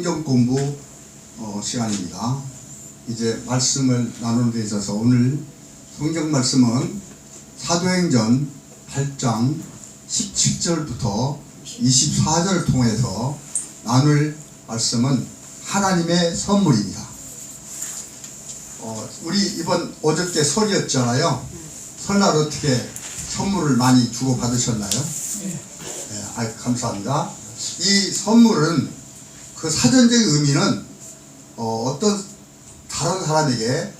성경 공부 시간입니다. 이제 말씀을 나누는 데 있어서 오늘 성경 말씀은 사도행전 8장 17절부터 24절을 통해서 나눌 말씀은 하나님의 선물입니다. 우리 이번 어저께 설이었잖아요. 설날 어떻게 선물을 많이 주고 받으셨나요? 네, 감사합니다. 이 선물은 그 사전적인 의미는 어떤 다른 사람에게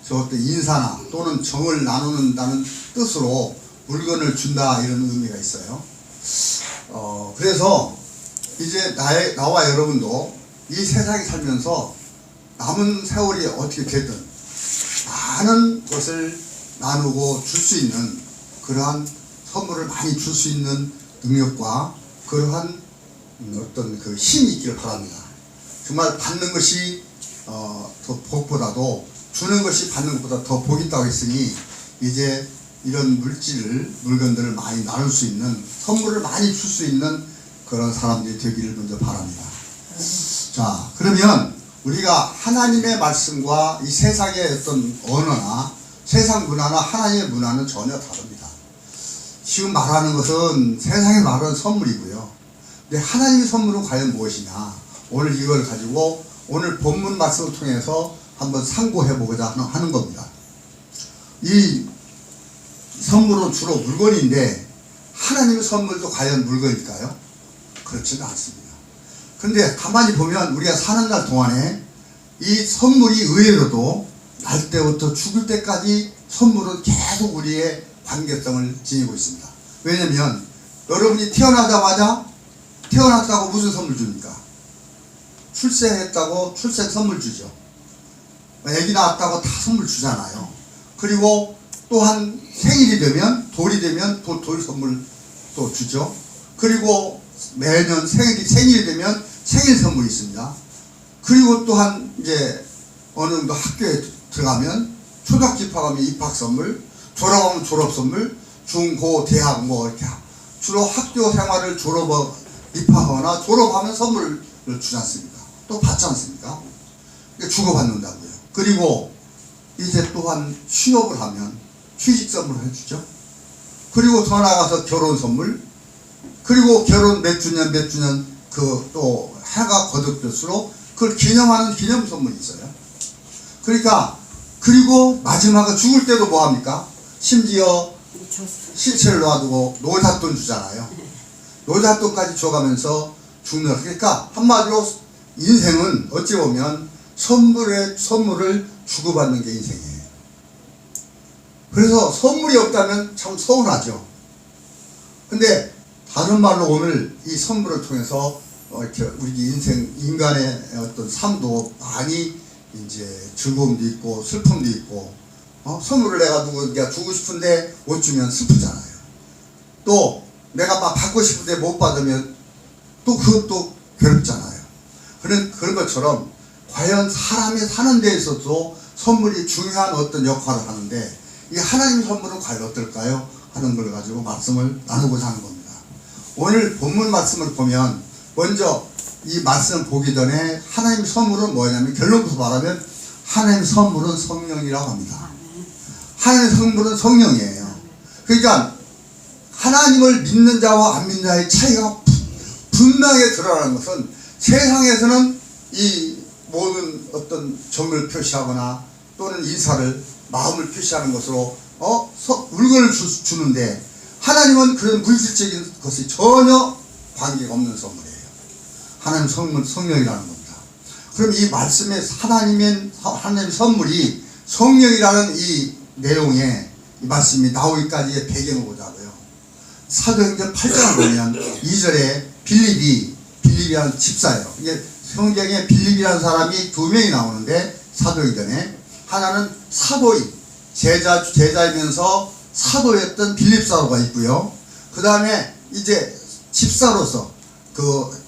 저 어떤 인사나 또는 정을 나누는다는 뜻으로 물건을 준다 이런 의미가 있어요. 그래서 이제 나와 여러분도 이 세상에 살면서 남은 세월이 어떻게 되든 많은 것을 나누고 줄 수 있는 그러한 선물을 많이 줄 수 있는 능력과 그러한 어떤 그 힘이 있기를 바랍니다. 정말 받는 것이 더 복보다도 주는 것이 받는 것보다 더 복이 있다고 했으니 이제 이런 물건들을 많이 나눌 수 있는 선물을 많이 줄 수 있는 그런 사람들이 되기를 먼저 바랍니다. 자, 그러면 우리가 하나님의 말씀과 이 세상의 어떤 언어나 세상 문화나 하나님의 문화는 전혀 다릅니다. 지금 말하는 것은 세상에 말하는 선물이고요. 근데 하나님의 선물은 과연 무엇이냐? 오늘 이걸 가지고 오늘 본문 말씀을 통해서 한번 상고해 보고자 하는 겁니다. 이 선물은 주로 물건인데 하나님의 선물도 과연 물건일까요? 그렇지는 않습니다. 근데 가만히 보면 우리가 사는 날 동안에 이 선물이 의외로도 날 때부터 죽을 때까지 선물은 계속 우리의 관계성을 지니고 있습니다. 왜냐면 여러분이 태어나자마자 태어났다고 무슨 선물 줍니까? 출생했다고 출생 선물 주죠. 애기 낳았다고 다 선물 주잖아요. 그리고 또한 생일이 되면 돌이 되면 돌 선물 또 주죠. 그리고 매년 생일이 되면 생일 선물이 있습니다. 그리고 또한 이제 어느 정도 학교에 들어가면 초등학교 입학하면 입학 선물, 졸업하면 졸업 선물, 중고 대학 뭐 이렇게 주로 학교 생활을 입학하거나 졸업하면 선물을 주지 않습니까? 또 받지 않습니까? 주고받는다고요. 그리고 이제 또한 취업을 하면 취직 선물을 해주죠. 그리고 더 나가서 결혼 선물, 그리고 결혼 몇 주년 그 또 해가 거듭될수록 그걸 기념하는 기념 선물이 있어요. 그러니까 그리고 마지막에 죽을 때도 뭐 합니까? 심지어 시체를 놔두고 노잣돈 주잖아요. 노잣돈까지 줘가면서 죽는. 그러니까 한마디로 인생은 어찌 보면 선물을 주고받는 게 인생이에요. 그래서 선물이 없다면 참 서운하죠. 근데 다른 말로 오늘 이 선물을 통해서 이렇게 우리 인간의 어떤 삶도 많이 이제 즐거움도 있고 슬픔도 있고, 선물을 내가 누구에게 주고 싶은데 못 주면 슬프잖아요. 또 내가 막 받고 싶은데 못 받으면 또 그것도 괴롭잖아요. 그런 것처럼 과연 사람이 사는 데 있어서 선물이 중요한 어떤 역할을 하는데 이 하나님의 선물은 과연 어떨까요? 하는 걸 가지고 말씀을 나누고자 하는 겁니다. 오늘 본문 말씀을 보면 먼저 이 말씀을 보기 전에 하나님의 선물은 뭐냐면 결론부터 말하면 하나님의 선물은 성령이라고 합니다. 하나님의 선물은 성령이에요. 그러니까 하나님을 믿는 자와 안 믿는 자의 차이가 분명하게 드러나는 것은 세상에서는 이 모든 어떤 정을 표시하거나 또는 인사를 마음을 표시하는 것으로 물건을 주는데 하나님은 그런 물질적인 것이 전혀 관계가 없는 선물이에요. 하나님 성령이라는 겁니다. 그럼 이 말씀의 하나님의 선물이 성령이라는 이 내용에 이 말씀이 나오기까지의 배경을 보자고요. 사도행전 8장을 보면 2절에 빌립이라는 집사예요. 이게 성경에 빌립이라는 사람이 2명이 나오는데 사도행전에 하나는 사도인 제자이면서 사도였던 빌립사도가 있고요. 그 다음에 이제 집사로서 그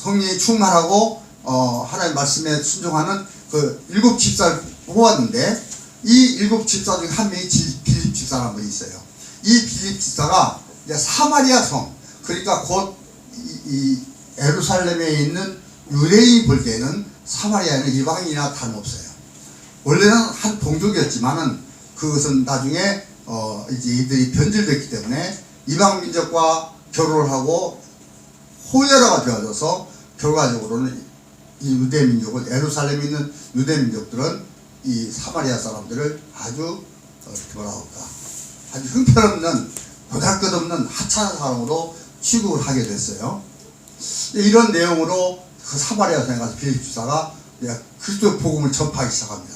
성령이 충만하고 하나님의 말씀에 순종하는 그 7 집사를 뽑았는데 이 7 집사 중에 한 명이 빌립 집사라는 분이 있어요. 이 빌립 집사가 이제 사마리아 성, 그러니까 곧 이 에루살렘에 있는 유대인이 볼 때는 사마리아는 이방인이나 다름없어요. 원래는 한 동족이었지만은 그것은 나중에 이제 이들이 변질됐기 때문에 이방 민족과 결혼을 하고 호혈화가 되어져서 결과적으로는 이 유대 민족은 예루살렘에 있는 유대 민족들은 이 사마리아 사람들을 아주 뭐라 할까 아주 형편없는 보잘것없는 하찮은 사람으로 취급을 하게 됐어요. 이런 내용으로 그 사마리아 성에 가서 빌립 집사가 그리스도의 복음을 전파하기 시작합니다.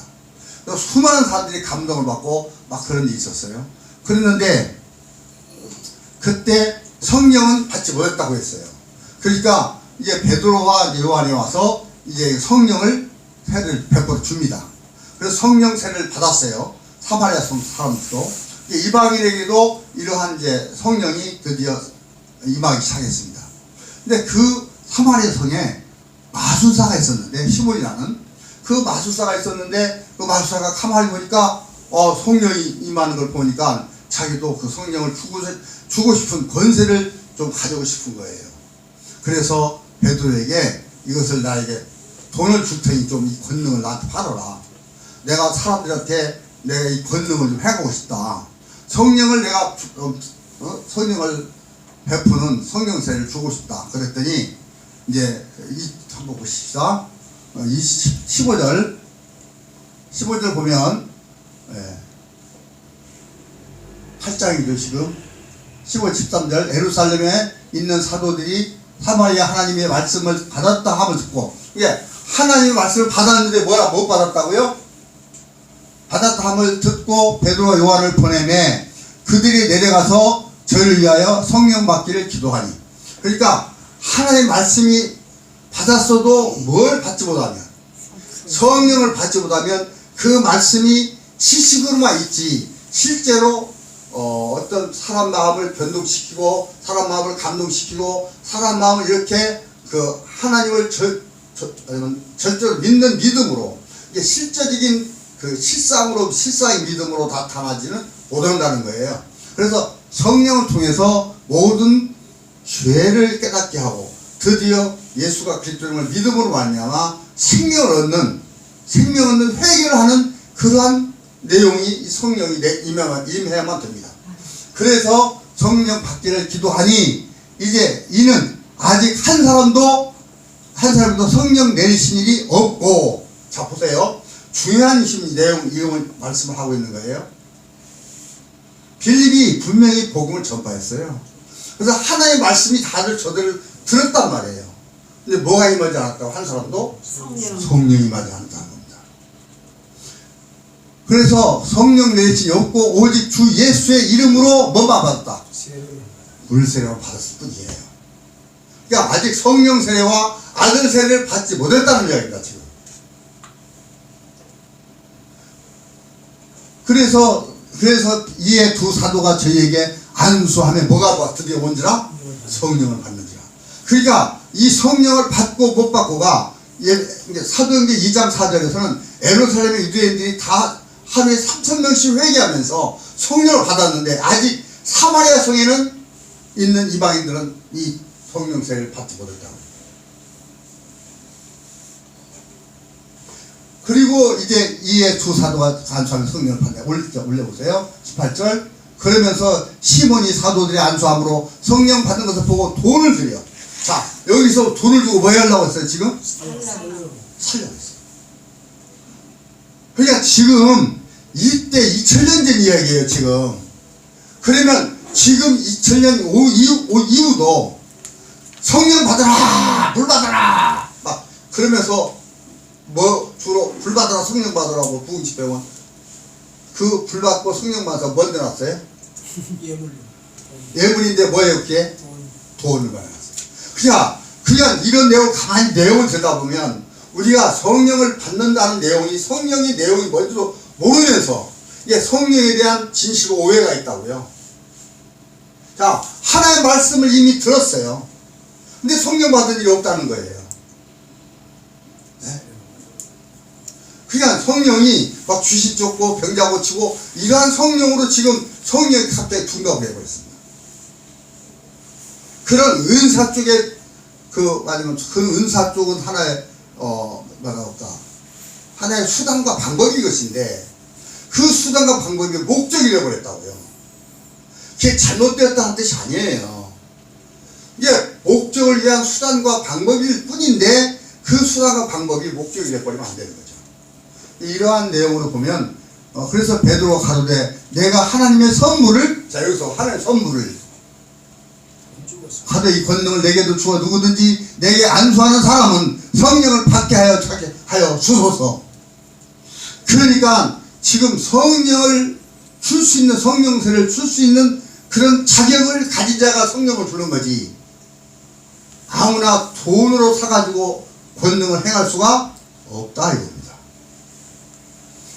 수많은 사람들이 감동을 받고 막 그런 일이 있었어요. 그랬는데 그때 성령은 받지 못했다고 했어요. 그러니까 이제 베드로와 요한이 와서 이제 성령을 세례를 베풀어 줍니다. 그래서 성령 세례를 받았어요. 사마리아 사람들도 이방인에게도 이러한 이제 성령이 드디어 임하기 시작했습니다. 근데 그 사마리아 성에 마술사가 있었는데 시몬이라는 그 마술사가 있었는데 그 마술사가 가만히 보니까 성령이 임하는 걸 보니까 자기도 그 성령을 주고 싶은 권세를 좀 가지고 싶은 거예요. 그래서 베드로에게 이것을 나에게 돈을 줄 테니 좀 이 권능을 나한테 팔아라. 내가 사람들한테 내가 이 권능을 좀 해보고 싶다. 성령을 내가 성령을 베푸는 성령세를 주고 싶다. 그랬더니 이제 한번 보십시다. 15절 보면 8장이죠 지금. 15, 13절 예루살렘에 있는 사도들이 사마리아 하나님의 말씀을 받았다 하면 듣고 이게 하나님의 말씀을 받았는데 못 받았다고요? 받았다 함을 듣고 베드로와 요한을 보내매 그들이 내려가서 저희를 위하여 성령 받기를 기도하니. 그러니까 하나님의 말씀이 받았어도 뭘 받지 못하면 성령을 받지 못하면 그 말씀이 지식으로만 있지 실제로 어떤 사람 마음을 변동시키고 사람 마음을 감동시키고 사람 마음을 이렇게 그 하나님을 절대로 믿는 믿음으로 이게 실제적인 그 실상의 믿음으로 나타나지는 못한다는 거예요. 그래서 성령을 통해서 모든 죄를 깨닫게 하고 드디어 예수가 그리스도를 믿음으로 말미암아 생명을 얻는 회개를 하는 그러한 내용이 이 성령이 임해야만 됩니다. 그래서 성령 받기를 기도하니 이제 이는 아직 한 사람도 성령 내리신 일이 없고. 자 보세요. 중요한 내용을 말씀을 하고 있는 거예요. 빌립이 분명히 복음을 전파했어요. 그래서 하나의 말씀이 다들 저들을 들었단 말이에요. 근데 뭐가 임하지 않았다고? 한 사람도 성령이 임하지 않았다는 겁니다. 그래서 성령 내리심이 없고 오직 주 예수의 이름으로 뭐만 받았다? 물세례만 받았을 뿐이에요. 그러니까 아직 성령 세례와 아들 세례를 받지 못했다는 이야기입니다 지금. 그래서 이에 두 사도가 저희에게 안수하면 뭐가 드디어 온지라? 성령을 받는지라. 그러니까 이 성령을 받고 못 받고가 사도행전 2장 4절에서는 예루살렘의 유대인들이 다 하루에 3,000명씩 회개하면서 성령을 받았는데 아직 사마리아 성에는 있는 이방인들은 이 성령 세례를 받지 못했다고. 그리고 이제 이에 두 사도가 안수하면 성령을 받네. 올려보세요. 18절. 그러면서 시몬이 사도들의 안수함으로 성령 받는 것을 보고 돈을 드려. 자, 여기서 돈을 주고 뭐 하려고 했어요, 지금? 살려고 했어요. 그러니까 지금 이때 2000년 전 이야기예요, 지금. 그러면 지금 2000년 이후도 성령 받아라! 물 받아라! 막 그러면서 뭐 주로 불 받아라 성령 받으라고 부흥 집회원 그 불 받고 성령 받아서 뭘 내놨어요? 예물인데 뭐예요 그게? 돈을 받아놨어요. 그냥 이런 내용 가만히 내용을 듣다 보면 우리가 성령을 받는다는 내용이 성령의 내용이 뭔지도 모르면서 이게 성령에 대한 진실 오해가 있다고요. 자, 하나의 말씀을 이미 들었어요. 근데 성령 받은 일이 없다는 거예요. 그냥 성령이 막 귀신 쫓고 병자 고치고 이러한 성령으로 지금 성령이 갑자기 둔갑을 해버렸습니다. 그런 은사 쪽에 아니면 그 은사 쪽은 하나의 뭐라 할까, 하나의 수단과 방법인 것인데 그 수단과 방법이 목적이 되어버렸다고요. 그게 잘못되었다는 뜻이 아니에요. 이게 목적을 위한 수단과 방법일 뿐인데 그 수단과 방법이 목적이 되어버리면 안 되는 거죠. 이러한 내용으로 보면 그래서 베드로가 가로되 내가 하나님의 선물을, 자 여기서 하나님의 선물을 하되 이 권능을 내게도 주어 누구든지 내게 안수하는 사람은 성령을 받게 하여 주소서. 그러니까 지금 성령을 줄 수 있는, 성령세를 줄 수 있는 그런 자격을 가진 자가 성령을 주는 거지, 아무나 돈으로 사가지고 권능을 행할 수가 없다 이겁니다.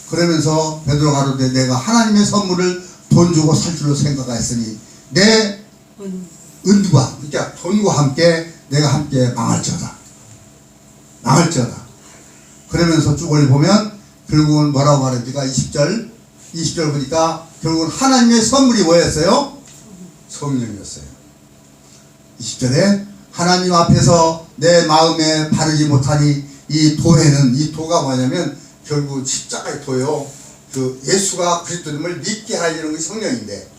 그러면서 베드로가 가로되 내가 하나님의 선물을 돈 주고 살 줄로 생각하였으니 내 은과, 그러니까 돈과 함께 내가 함께 망할지어다. 그러면서 쭉 올려보면 결국은 뭐라고 말합니까? 20절 보니까 결국은 하나님의 선물이 뭐였어요? 성령이었어요. 20절에 하나님 앞에서 내 마음에 바르지 못하니 이 도에는, 이 도가 뭐냐면 결국 십자가의 도요. 그 예수가 그리스도님을 믿게 하려는 것이 성령인데,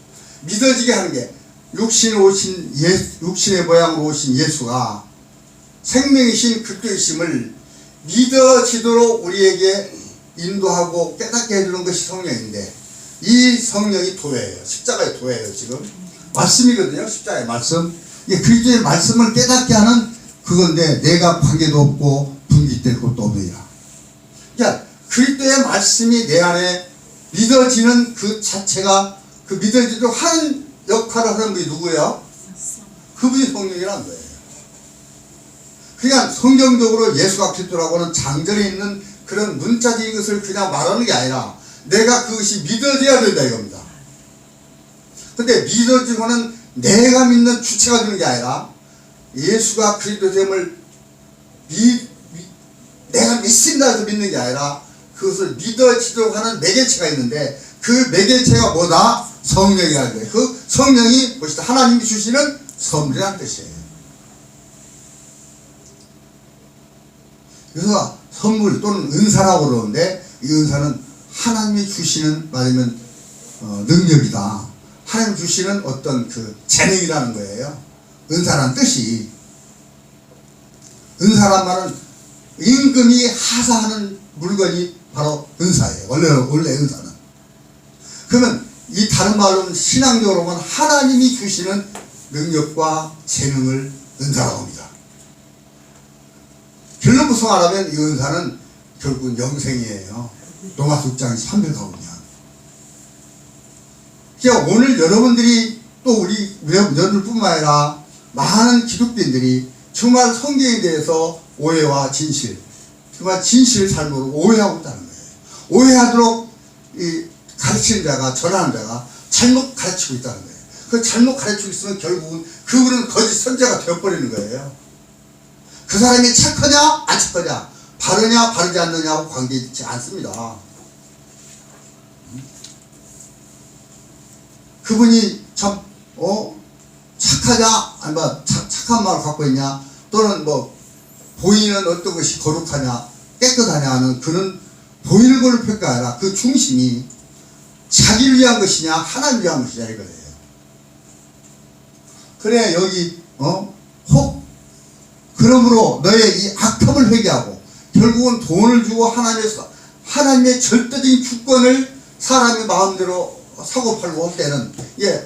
믿어지게 하는 게 육신의 모양으로 오신 예수가 생명이신 그리스도이심을 믿어지도록 우리에게 인도하고 깨닫게 해주는 것이 성령인데, 이 성령이 도예요. 십자가의 도예요. 지금 말씀이거든요. 십자가의 말씀. 이게 그리스도의 말씀을 깨닫게 하는 그건데 내가 관계도 없고 분기될 것도 없느니라. 그러니까 그리스도의 말씀이 내 안에 믿어지는 그 자체가, 그 믿어지도록 하는 역할을 하는 분이 누구예요? 그분이 성령이라는 거예요. 그러니까 성경적으로 예수가 그리스도라고 하는 장전에 있는 그런 문자적인 것을 그냥 말하는 게 아니라 내가 그것이 믿어져야 된다 이겁니다. 근데 믿어지고는 내가 믿는 주체가 되는 게 아니라 예수가 그리스도됨을 내가 믿습니다 해서 믿는 게 아니라 그것을 믿어지도록 하는 매개체가 있는데, 그 매개체가 뭐다? 성령이라는 거예요. 그 성령이 보시다 하나님이 주시는 선물이라는 뜻이에요. 그래서 선물 또는 은사라고 그러는데, 이 은사는 하나님이 주시는, 말하면 능력이다. 하나님 주시는 어떤 그 재능이라는 거예요. 은사란 뜻이. 은사란 말은 임금이 하사하는 물건이 바로 은사예요. 원래 은사는. 그러면 이 다른 말로는 신앙적으로 보면 하나님이 주시는 능력과 재능을 은사라고 합니다. 결론 구성하라면 이 은사는 결국은 영생이에요. 로마서 6장 3절 가보면. 그러니까 오늘 여러분들이 또 우리 여러분뿐만 아니라 많은 기독교인들이 정말 성경에 대해서 오해와 진실, 정말 진실을 잘 모르고 오해하고 있다는 거예요. 오해하도록 이 가르치는 자가, 전하는 자가 잘못 가르치고 있다는 거예요. 그 잘못 가르치고 있으면 결국은 그분은 거짓 선자가 되어버리는 거예요. 그 사람이 착하냐 안 착하냐, 바르냐 바르지 않느냐하고 관계있지 않습니다. 그분이 참 착하냐, 아니 뭐 착한 마음을 갖고 있냐, 또는 뭐 보이는 어떤 것이 거룩하냐 깨끗하냐 하는 그런 보이는 걸로 평가하라. 그 중심이 자기를 위한 것이냐 하나님을 위한 것이냐 이거예요. 그래 여기 혹 그러므로 너의 이 악함을 회개하고, 결국은 돈을 주고 하나님의 절대적인 주권을 사람의 마음대로 사고 팔고 할 때는,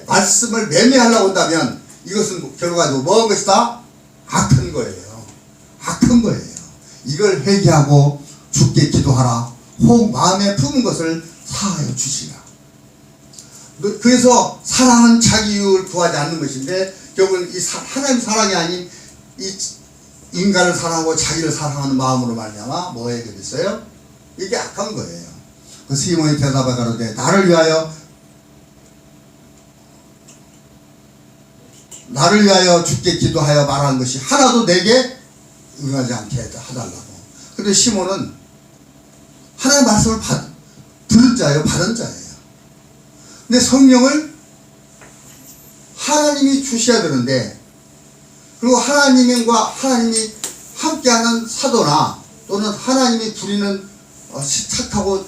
말씀을 매매하려고 한다면 이것은 결과적으로 뭐한 것이다? 악한 거예요. 악한 거예요. 이걸 회개하고 주께 기도하라. 혹 마음에 품은 것을 사하여 주시라. 그래서 사랑은 자기 이익을 구하지 않는 것인데, 결국은 이 하나님 사랑이 아닌 이 인간을 사랑하고 자기를 사랑하는 마음으로 말미암아 뭐에 되겠어요? 이게 악한 거예요. 그 시몬이 대답하여 가로되 나를 위하여 주께 기도하여 말하는 것이 하나도 내게 응하지 않게 해달라고. 근데 시몬은 하나님의 말씀을 들은 자예요, 받은 자예요. 근데 성령을 하나님이 주셔야 되는데 그리고 하나님이 함께하는 사도나 또는 하나님이 부리는 착하고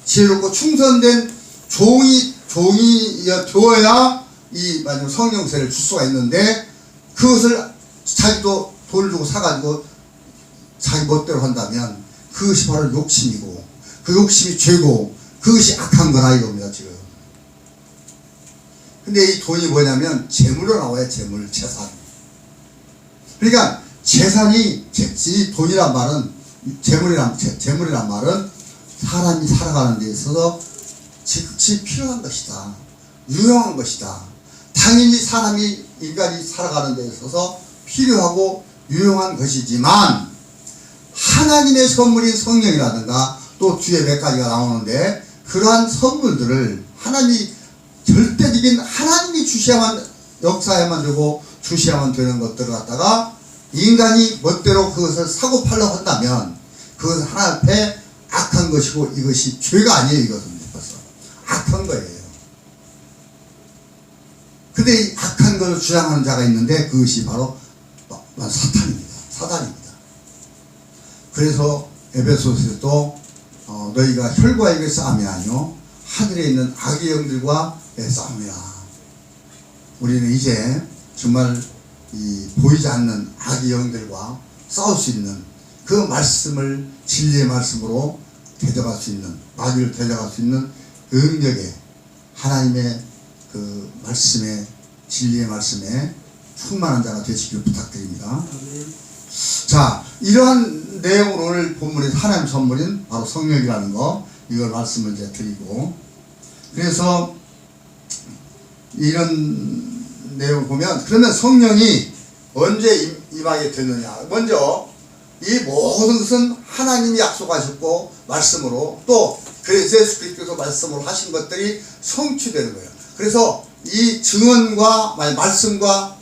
지혜롭고 충성된 종이 되어야 이 마지막 성령세를 줄 수가 있는데, 그것을 자기도 돈을 주고 사가지고 자기 멋대로 한다면 그것이 바로 욕심이고, 그 욕심이 죄고, 그것이 악한 거라 이겁니다 지금. 근데 이 돈이 뭐냐면 재물로 나와요. 재물, 재산. 그러니까 재산이, 이 돈이란 말은, 재물이란 말은 사람이 살아가는 데 있어서 즉시 필요한 것이다, 유용한 것이다. 당연히 인간이 살아가는 데 있어서 필요하고 유용한 것이지만, 하나님의 선물인 성령이라든가 또 뒤에 몇 가지가 나오는데, 그러한 선물들을 절대적인 하나님이 주셔야만, 역사해야만 되고 주셔야만 되는 것들을 갖다가 인간이 멋대로 그것을 사고 팔려고 한다면 그것은 하나님 앞에 악한 것이고, 이것이 죄가 아니에요. 이것은 벌써 악한 거예요. 근데 이 악한 것을 주장하는 자가 있는데 그것이 바로 사단입니다. 그래서 에베소서에도 너희가 혈과 육의 싸움이 아니요 하늘에 있는 악의 영들과 싸움이라. 우리는 이제 정말 이 보이지 않는 악의 영들과 싸울 수 있는 그 말씀을, 진리의 말씀으로 대적할 수 있는, 마귀를 대적할 수 있는 능력에, 하나님의 그 말씀에, 진리의 말씀에 충만한 자가 되시길 부탁드립니다. 자, 이러한 내용으로 오늘 본문에서 하나님 선물인 바로 성령이라는 거, 이걸 말씀을 이제 드리고, 그래서 이런 내용을 보면, 그러면 성령이 언제 임하게 됐느냐. 먼저 이 모든 것은 하나님이 약속하셨고 말씀으로, 또 그래서 예수 그리스도께서 말씀으로 하신 것들이 성취되는 거예요. 그래서 이 증언과 말씀과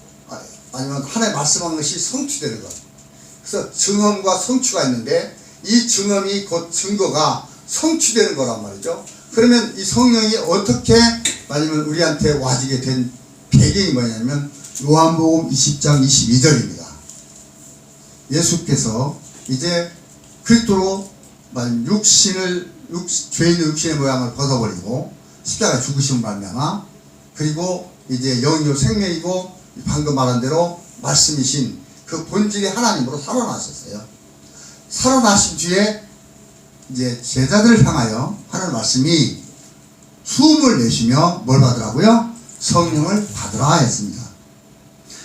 아니면 하나님 말씀한 것이 성취되는 것. 그래서 증언과 성취가 있는데, 이 증언이 곧 증거가 성취되는 거란 말이죠. 그러면 이 성령이 어떻게 아니면 우리한테 와지게 된 배경이 뭐냐면 요한복음 20장 22절입니다. 예수께서 이제 그리스도로 죄인의 육신의 모양을 벗어버리고 십자가에 죽으심을 말미암아, 그리고 이제 영이요 생명이고 방금 말한 대로 말씀이신 그 본질이 하나님으로 살아나셨어요. 살아나신 뒤에 이제 제자들을 향하여 하는 말씀이 숨을 내쉬며 뭘 받으라고요? 성령을 받으라 했습니다.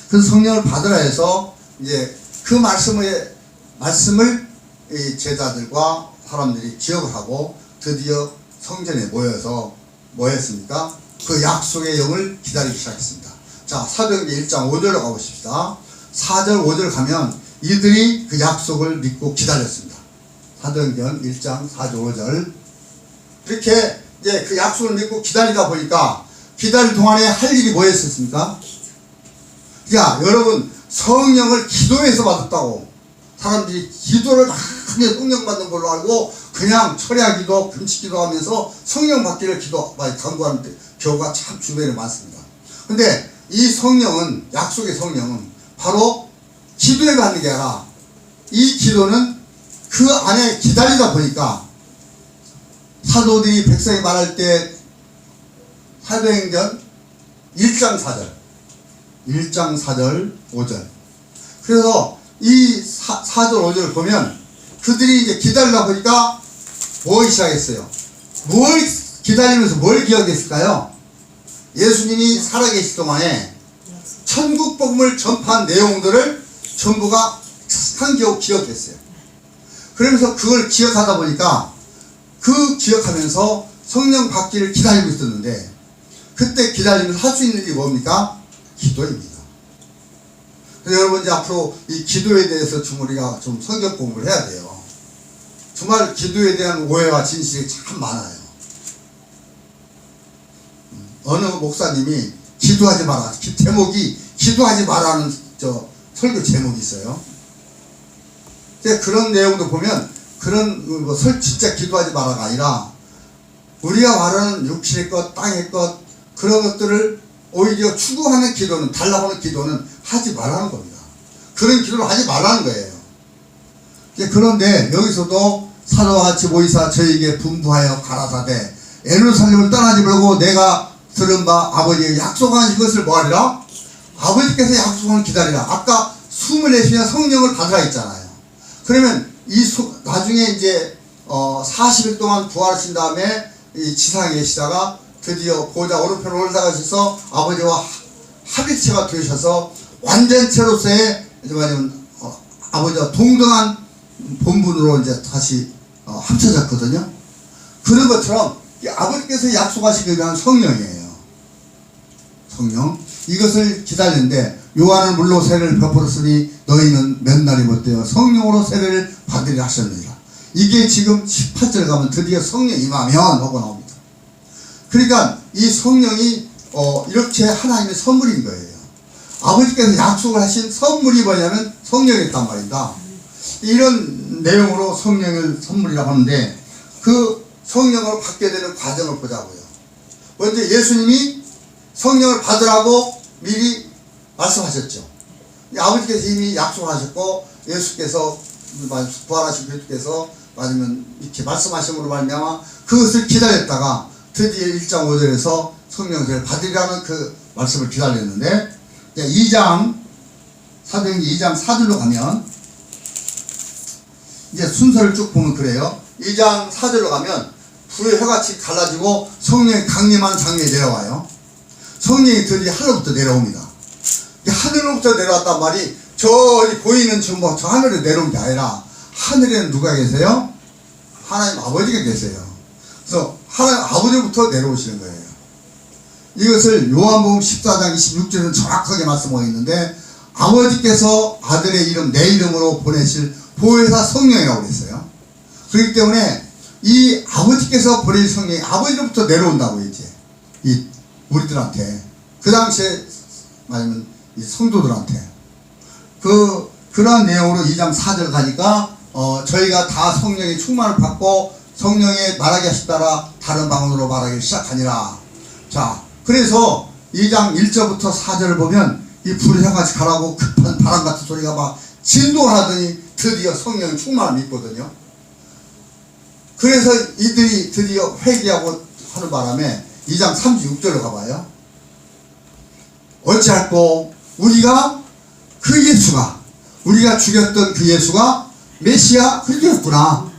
그 성령을 받으라 해서 이제 그 말씀을 이 제자들과 사람들이 기억을 하고 드디어 성전에 모여서 뭐 했습니까? 그 약속의 영을 기다리기 시작했습니다. 자, 사도행전 1장 5절로 가보십시다. 4절 5절 가면 이들이 그 약속을 믿고 기다렸습니다. 사도행전 1장 4절 5절. 이렇게 이제 그 약속을 믿고 기다리다 보니까 기다릴 동안에 할 일이 뭐였습니까? 자, 여러분, 성령을 기도해서 받았다고. 사람들이 기도를 크게 성령 받는 걸로 알고 그냥 철야기도 금식기도 하면서 성령 받기를 간구하는 경우가 참 주변에 많습니다. 근데 이 성령은, 약속의 성령은 바로 기도에 받는 게 아니라, 이 기도는 그 안에 기다리다 보니까 사도들이 백성이 말할 때 사도행전 1장 4절 5절. 그래서 이 4절 5절을 보면 그들이 이제 기다리다 보니까 뭐 하기 시작했어요? 뭘 기다리면서 뭘 기억했을까요? 예수님이 살아계실 동안에 천국 복음을 전파한 내용들을 전부가 한겨우 기억했어요. 그러면서 그걸 기억하다 보니까 그 기억하면서 성령 받기를 기다리고 있었는데, 그때 기다리면서 할 수 있는 일이 뭡니까? 기도입니다. 그래서 여러분, 이제 앞으로 이 기도에 대해서 좀 우리가 좀 성경 공부를 해야 돼요. 정말 기도에 대한 오해와 진실이 참 많아요. 어느 목사님이 기도하지 마라, 제목이 기도하지 마라는 설교 제목이 있어요. 그런 내용도 보면 그런 진짜 기도하지 마라가 아니라, 우리가 말하는 육신의 것, 땅의 것, 그런 것들을 오히려 추구하는 기도는, 달라고 하는 기도는 하지 말라는 겁니다. 그런 기도를 하지 말라는 거예요. 그런데 여기서도 사도와 같이 모이사 저에게 분부하여 가라사대 예루살렘을 떠나지 말고 내가 들은 바 아버지의 약속하신 것을 뭐하리라? 아버지께서 약속을 기다리라. 아까 24시간 성령을 받으라 했잖아요. 그러면 나중에 이제 40일 동안 부활하신 다음에 이 지상에 계시다가 드디어 보좌 오른편으로 올라가셔서 아버지와 합일체가 되셔서 완전체로서의 뭐냐면 아버지와 동등한 본분으로 이제 다시 합쳐졌거든요. 그런 것처럼 아버지께서 약속하신 것이 성령이에요. 성령. 이것을 기다리는데 요한은 물로 세례를 베풀었으니 너희는 몇 날이 못되어 성령으로 세례를 받으리라 하셨느니라. 이게 지금 18절 가면 드디어 성령 임하면 하고 나옵니다. 그러니까 이 성령이 이렇게 하나님의 선물인 거예요. 아버지께서 약속을 하신 선물이 뭐냐면 성령이었단 말이다. 이런 내용으로 성령을 선물이라고 하는데 그 성령을 받게 되는 과정을 보자고요. 먼저 예수님이 성령을 받으라고 미리 말씀하셨죠. 아버지께서 이미 약속하셨고 예수께서 부활하신 그리스도께서 맞으면 이렇게 말씀하심으로 말미암아 그것을 기다렸다가 드디어 1장 5절에서 성령을 받으리라는 그 말씀을 기다렸는데 2장 사도행전 2장 4절로 가면 이제 순서를 쭉 보면 그래요. 2장 4절로 가면 불의 혀같이 갈라지고 성령이 강림한 장면이 내려와요. 성령이 드디어 하늘부터 내려옵니다. 하늘로부터 내려왔단 말이 저기 보이는 저 하늘에 내려온 게 아니라 하늘에는 누가 계세요? 하나님 아버지가 계세요. 그래서 하나님 아버지부터 내려오시는 거예요. 이것을 요한복음 14장 26절에는 정확하게 말씀하고 있는데 아버지께서 아들의 이름 내 이름으로 보내실 보혜사 성령이라고 그랬어요. 그렇기 때문에 이 아버지께서 보내실 성령이 아버지로부터 내려온다고 이제 이 우리들한테 그 당시에 말하면 이 성도들한테 그러한 내용으로 2장 4절 가니까 저희가 다 성령의 충만을 받고 성령의 말하게 하시다라 다른 방언으로 말하기 시작하니라. 자, 그래서 2장 1절부터 4절을 보면 이 불의 혀같이 가라고 급한 바람 같은 소리가 막 진동을 하더니 드디어 성령의 충만을 믿거든요. 그래서 이들이 드디어 회개하고 하는 바람에 2장 36절로 가봐요. 어찌할꼬 우리가 그 예수가 우리가 죽였던 그 예수가 메시아 그리스도였구나.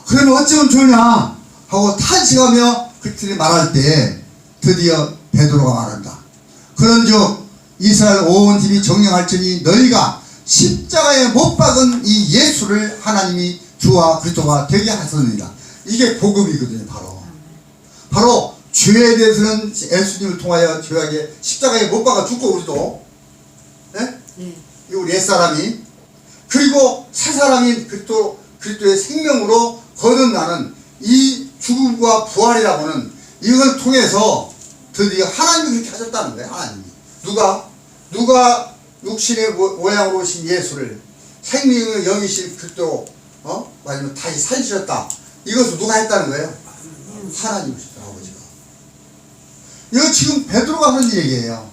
그러면 어쩌면 좋으냐 하고 탄식하며 그들이 말할 때 드디어 베드로가 말한다. 그런즉 이스라엘 온 집이 정령할지니 너희가 십자가에 못 박은 이 예수를 하나님이 주와 그리스도가 되게 하셨느니라. 이게 복음이거든요. 바로 죄에 대해서는 예수님을 통하여 죄악에 십자가에 못 박아 죽고 우리도 네? 우리 옛사람이 그리고 새사람인 그리스도의 생명으로 거듭나는 이 죽음과 부활이라고는 이걸 통해서 드디어 하나님이 그렇게 하셨다는 거예요. 하나님이 누가 육신의 모양으로 오신 예수를 생명의 영이신 그리스도로 말하면 다시 살리셨다. 이것을 누가 했다는 거예요? 하나님이셨다. 아버지가. 이거 지금 베드로가 하는 얘기예요.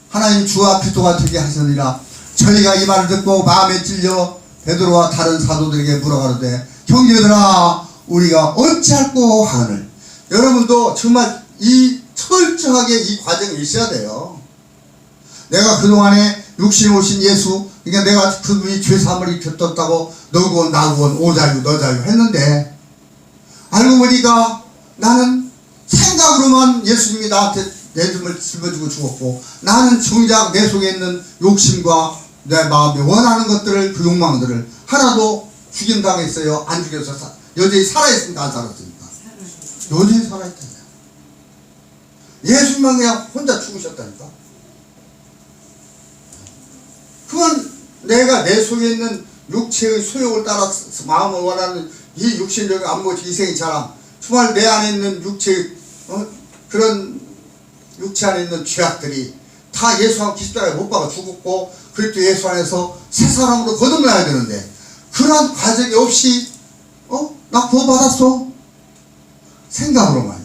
하나님 주와 그리스도가 되게 하시느니라. 저희가 이 말을 듣고 마음에 찔려 베드로와 다른 사도들에게 물어가는데 형제들아 우리가 어찌할꼬 하늘. 여러분도 정말 이 철저하게 이 과정이 있어야 돼요. 내가 그동안에 육신에 오신 예수, 그러니까 내가 그분이 죄사함을 일으켰다고 너구원 나구원 오자유 너자유 했는데 알고 보니까 나는 생각으로만 예수님이 나한테 내 줌을 짊어지고 죽었고 나는 정작 내 속에 있는 욕심과 내 마음에 원하는 것들을 그 욕망들을 하나도 죽임당했어요. 안 죽여서 여전히 살아있습니까? 안 살았습니까? 여전히 살아있다니까. 예수님만 그냥 혼자 죽으셨다니까. 그건 내가 내 속에 있는 육체의 소욕을 따라서 마음을 원하는 이 육신적인 안목 희생의 자랑 정말 내 안에 있는 육체의 그런 육체 안에 있는 죄악들이 다 예수 안 십자가에 못 박아 죽었고 그리고 예수 안에서 새 사람으로 거듭나야 되는데 그러한 과정이 없이 나 구원받았어 생각으로만.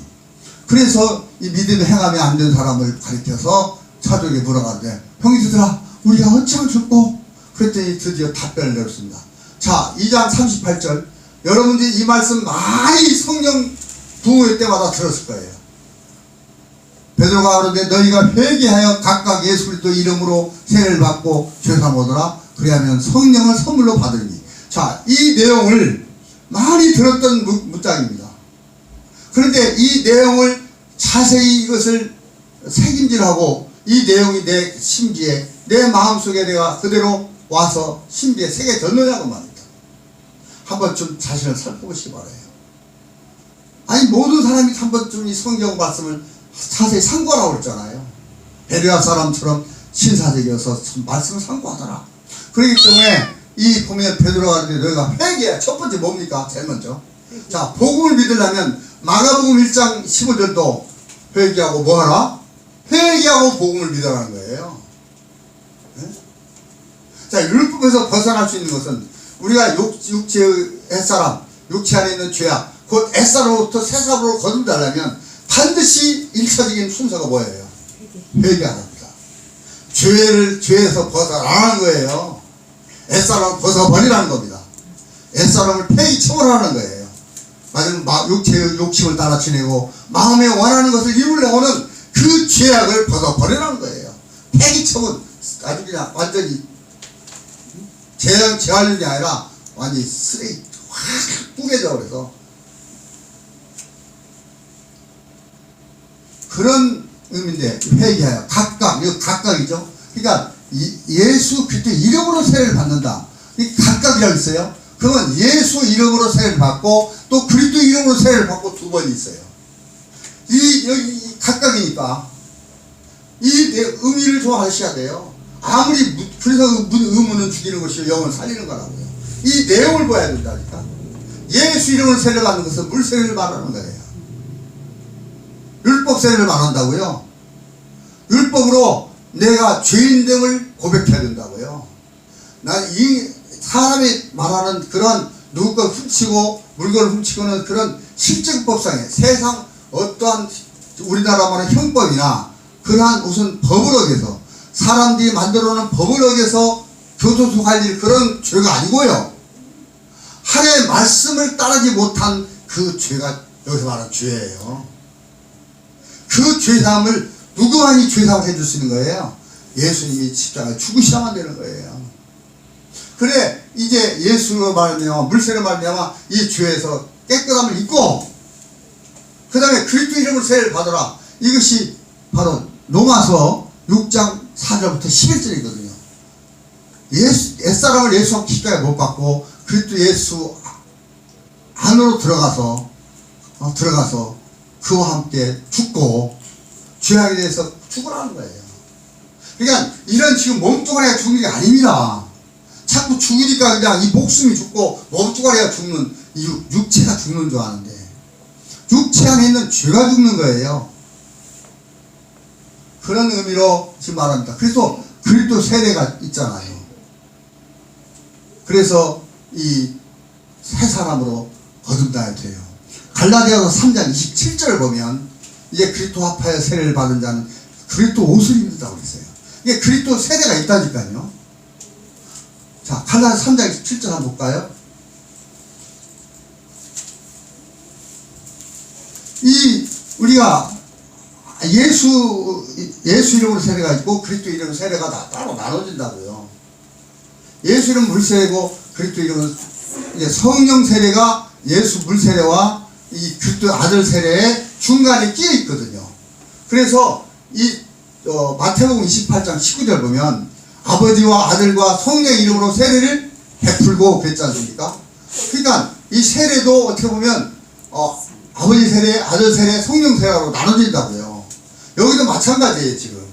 그래서 이 믿음을 행하면 안 되는 사람을 가리켜서 사도에게 물어가는데 형제들아 우리가 어찌하면 좋고 그랬더니 드디어 답변을 내렸습니다. 자 2장 38절 여러분들이 이 말씀 많이 성령 부흥회 때마다 들었을 거예요. 베드로가 그러는데 너희가 회개하여 각각 예수 그리스도 이름으로 세례를 받고 죄사함 얻으라 그리하면 성령을 선물로 받으니. 자, 이 내용을 많이 들었던 문장입니다. 그런데 이 내용을 자세히 이것을 새김질하고 이 내용이 내 심지에 내 마음속에 내가 그대로 와서 심지에 새겨졌느냐고 말입니다. 한번 좀 자신을 살펴보시기 바라요. 아니 모든 사람이 한 번쯤 이 성경 말씀을 자세히 상고하라고 그랬잖아요. 베레아 사람처럼 신사적이어서 말씀을 상고하더라. 그렇기 때문에 이 보면 베드로가 하는데 너희가 회개야. 첫 번째 뭡니까? 제일 먼저. 자, 복음을 믿으려면 마가복음 1장 15절도 회개하고 뭐하라? 회개하고 복음을 믿으라는 거예요. 네? 자, 율법에서 벗어날 수 있는 것은 우리가 육체의 햇사람, 육체 안에 있는 죄악, 곧 햇사로부터 새사람으로 거듭나려면 반드시 1차적인 순서가 뭐예요? 회개하는 겁니다. 죄에서 벗어나는 거예요. 햇사람을 벗어버리라는 겁니다. 햇사람을 폐기 처벌하는 거예요. 마지막 육체의 욕심을 따라 지내고 마음에 원하는 것을 이루려고는 그 죄악을 벗어버리라는 거예요. 폐기 처분, 아주 그냥 완전히 재활용이 아니라 완전히 쓰레기 확 뿌개져. 그래서 그런 의미인데 회개하여 각각, 이거 각각이죠. 그러니까 예수 그리스도 이름으로 세례를 받는다. 이 각각이라고 있어요. 그러면 예수 이름으로 세례를 받고 또 그리스도 이름으로 세례를 받고 두 번이 있어요. 여기 각각이니까 이 의미를 좀 아셔야 돼요. 아무리 그래서 의무는 죽이는 것이요 영을 살리는 거라고요. 이 내용을 봐야 된다니까. 예수 이름으로 세례를 받는 것은 물세례를 말하는 거예요. 율법 세례를 말한다고요. 율법으로 내가 죄인됨을 고백해야 된다고요. 난 이 사람이 말하는 그런 누구 걸 훔치고 물건을 훔치고는 그런 실정법상에 세상 어떠한 우리나라 말하는 형법이나 그러한 무슨 법을 어겨서 사람들이 만들어 놓은 법을 어겨서 교도소 갈 일 그런 죄가 아니고요. 하나님의 말씀을 따르지 못한 그 죄가 여기서 말하는 죄예요. 그 죄사함을 누구만이 죄사함을 해줄 수 있는 거예요? 예수님이 십자가에 죽으셔야만 되는 거예요. 그래 이제 예수로 말미암아 물세례로 말미암아 이 죄에서 깨끗함을 입고 그 다음에 그리스도 이름으로 세례를 받으라. 이것이 바로 로마서 6장 4절부터 11절이거든요. 옛사람을 예수 십자가에 못 박고 그리스도 예수 안으로 들어가서 그와 함께 죽고 죄악에 대해서 죽으라는 거예요. 그러니까 이런 지금 몸뚱아리가 죽는 게 아닙니다. 자꾸 죽으니까 그냥 이 목숨이 죽고 몸뚱아리가 죽는 이 육체가 죽는 줄 아는데 육체 안에 있는 죄가 죽는 거예요. 그런 의미로 지금 말합니다. 그래서 그리스도 세례가 있잖아요. 그래서 이 새 사람으로 거듭나야 돼요. 갈라디아서 3장 27절 보면 이제 그리스도 합하여 세례를 받은 자는 그리스도 옷을 입는다고 그랬어요. 이게 그리스도 세례가 있다니까요. 자, 갈라디아서 3장 27절 한번 볼까요? 우리가 예수 이름으로 세례가 있고 그리스도 이름으로 세례가 따로 나눠진다고요. 예수 이름 물세례고 그리스도 이름은 이제 성령 세례가 예수 물세례와 이 그리스도 아들 세례의 중간에 끼어 있거든요. 그래서 마태복음 28장 19절 보면 아버지와 아들과 성령의 이름으로 세례를 베풀고 그랬지 않습니까? 그러니까 이 세례도 어떻게 보면 아버지 세례, 아들 세례, 성령 세례로 나눠진다고요. 여기도 마찬가지예요 지금.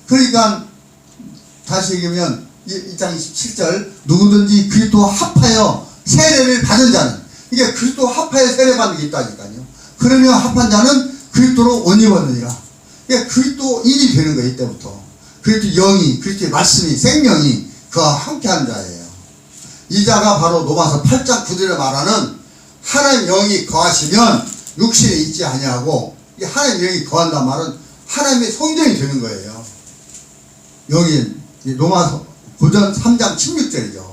그러니까 다시 얘기하면 2장 27절 누구든지 그리스도와 합하여 세례를 받은 자는 이게 그리스도 합하여 세례 받는 게 있다니까요. 그러면 합한 자는 그리스도로 옷 입었느니라. 그러니까 그리스도인이 되는 거예요. 이때부터 그리스도 영이 그리스도의 말씀이 생명이 그와 함께하는 자예요. 이 자가 바로 로마서 8장 9절에 말하는 하나님 영이 거하시면 육신에 있지 아니하고 하나님 영이 거한다는 말은 하나님의 성전이 되는 거예요. 여기 로마서 고전 3장 16절이죠.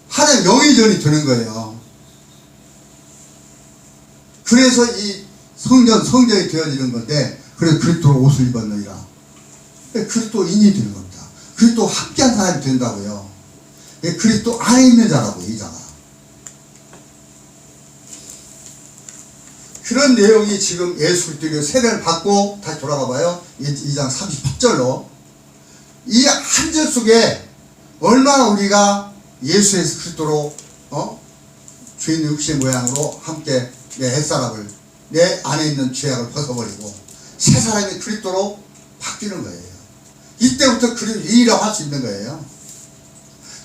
하나님 영의전이 되는 거예요. 그래서 이 성전이 되어지는 건데, 그래서 그리스도로 옷을 입었느니라. 그리스도인이 되는 겁니다. 그리스도 함께한 사람이 된다고요. 그리스도 안에 있는 자라고요, 이 자가. 그런 내용이 지금 예수 그리스도의 세례를 받고, 다시 돌아가 봐요. 2장 38절로. 이 한 절 속에 얼마나 우리가 예수의 그리스도로, 주인 육신의 모양으로 함께 내 햇사람을, 내 안에 있는 죄악을 벗어버리고 새 사람이 그리스도로 바뀌는 거예요. 이때부터 그리스도인이라고 할 수 있는 거예요.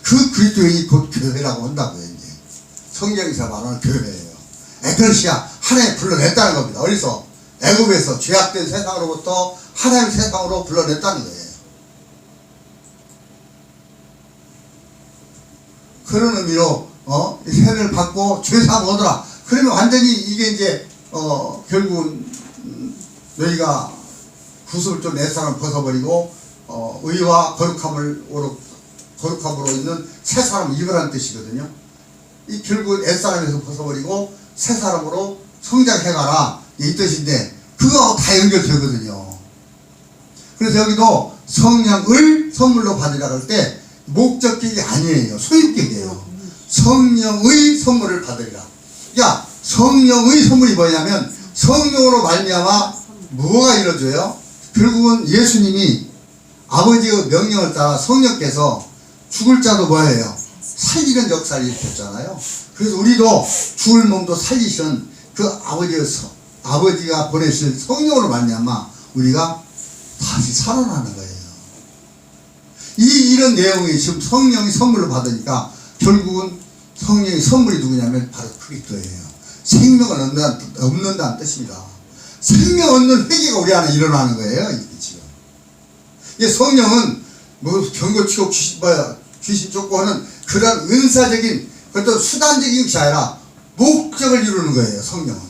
그 그리스도인이 곧 교회라고 한다고요. 이제 성경에서 말하는 교회예요. 에클레시아, 하나님 불러냈다는 겁니다. 어디서? 애굽에서 죄악된 세상으로부터 하나님 세상으로 불러냈다는 거예요. 그런 의미로 세례를 받고 죄사함을 얻어라. 그러면 완전히 이게 이제 결국은 너희가 구습을 좀 내 사람을 벗어버리고 의와 거룩함으로 있는 새 사람을 입으라는 뜻이거든요. 이 결국은 옛사람에서 벗어버리고 새 사람으로 성장해가라, 이 뜻인데 그거하고 다 연결되거든요. 그래서 여기도 성령을 선물로 받으라 할 때 목적격이 아니에요. 소유격이에요. 성령의 선물을 받으리라. 야, 성령의 선물이 뭐냐면 성령으로 말미암아 무엇가 이루어져요? 결국은 예수님이 아버지의 명령을 따라 성령께서 죽을 자도 뭐예요? 살리는 역사를 일으켰잖아요. 그래서 우리도 죽을 몸도 살리시는 그 아버지가 보내실 성령으로 말미암아 우리가 다시 살아나는 거예요. 이런 내용이 지금 성령이 선물로 받으니까 결국은 성령의 선물이 누구냐면 바로 그리스도예요. 생명을 얻는다는 뜻입니다. 생명 얻는 회개가 우리 안에 일어나는 거예요. 이게 지금. 이게 성령은 뭐 경고치고 귀신 쫓고 하는 그런 은사적인 어떤 수단적인 것이 아니라 목적을 이루는 거예요. 성령은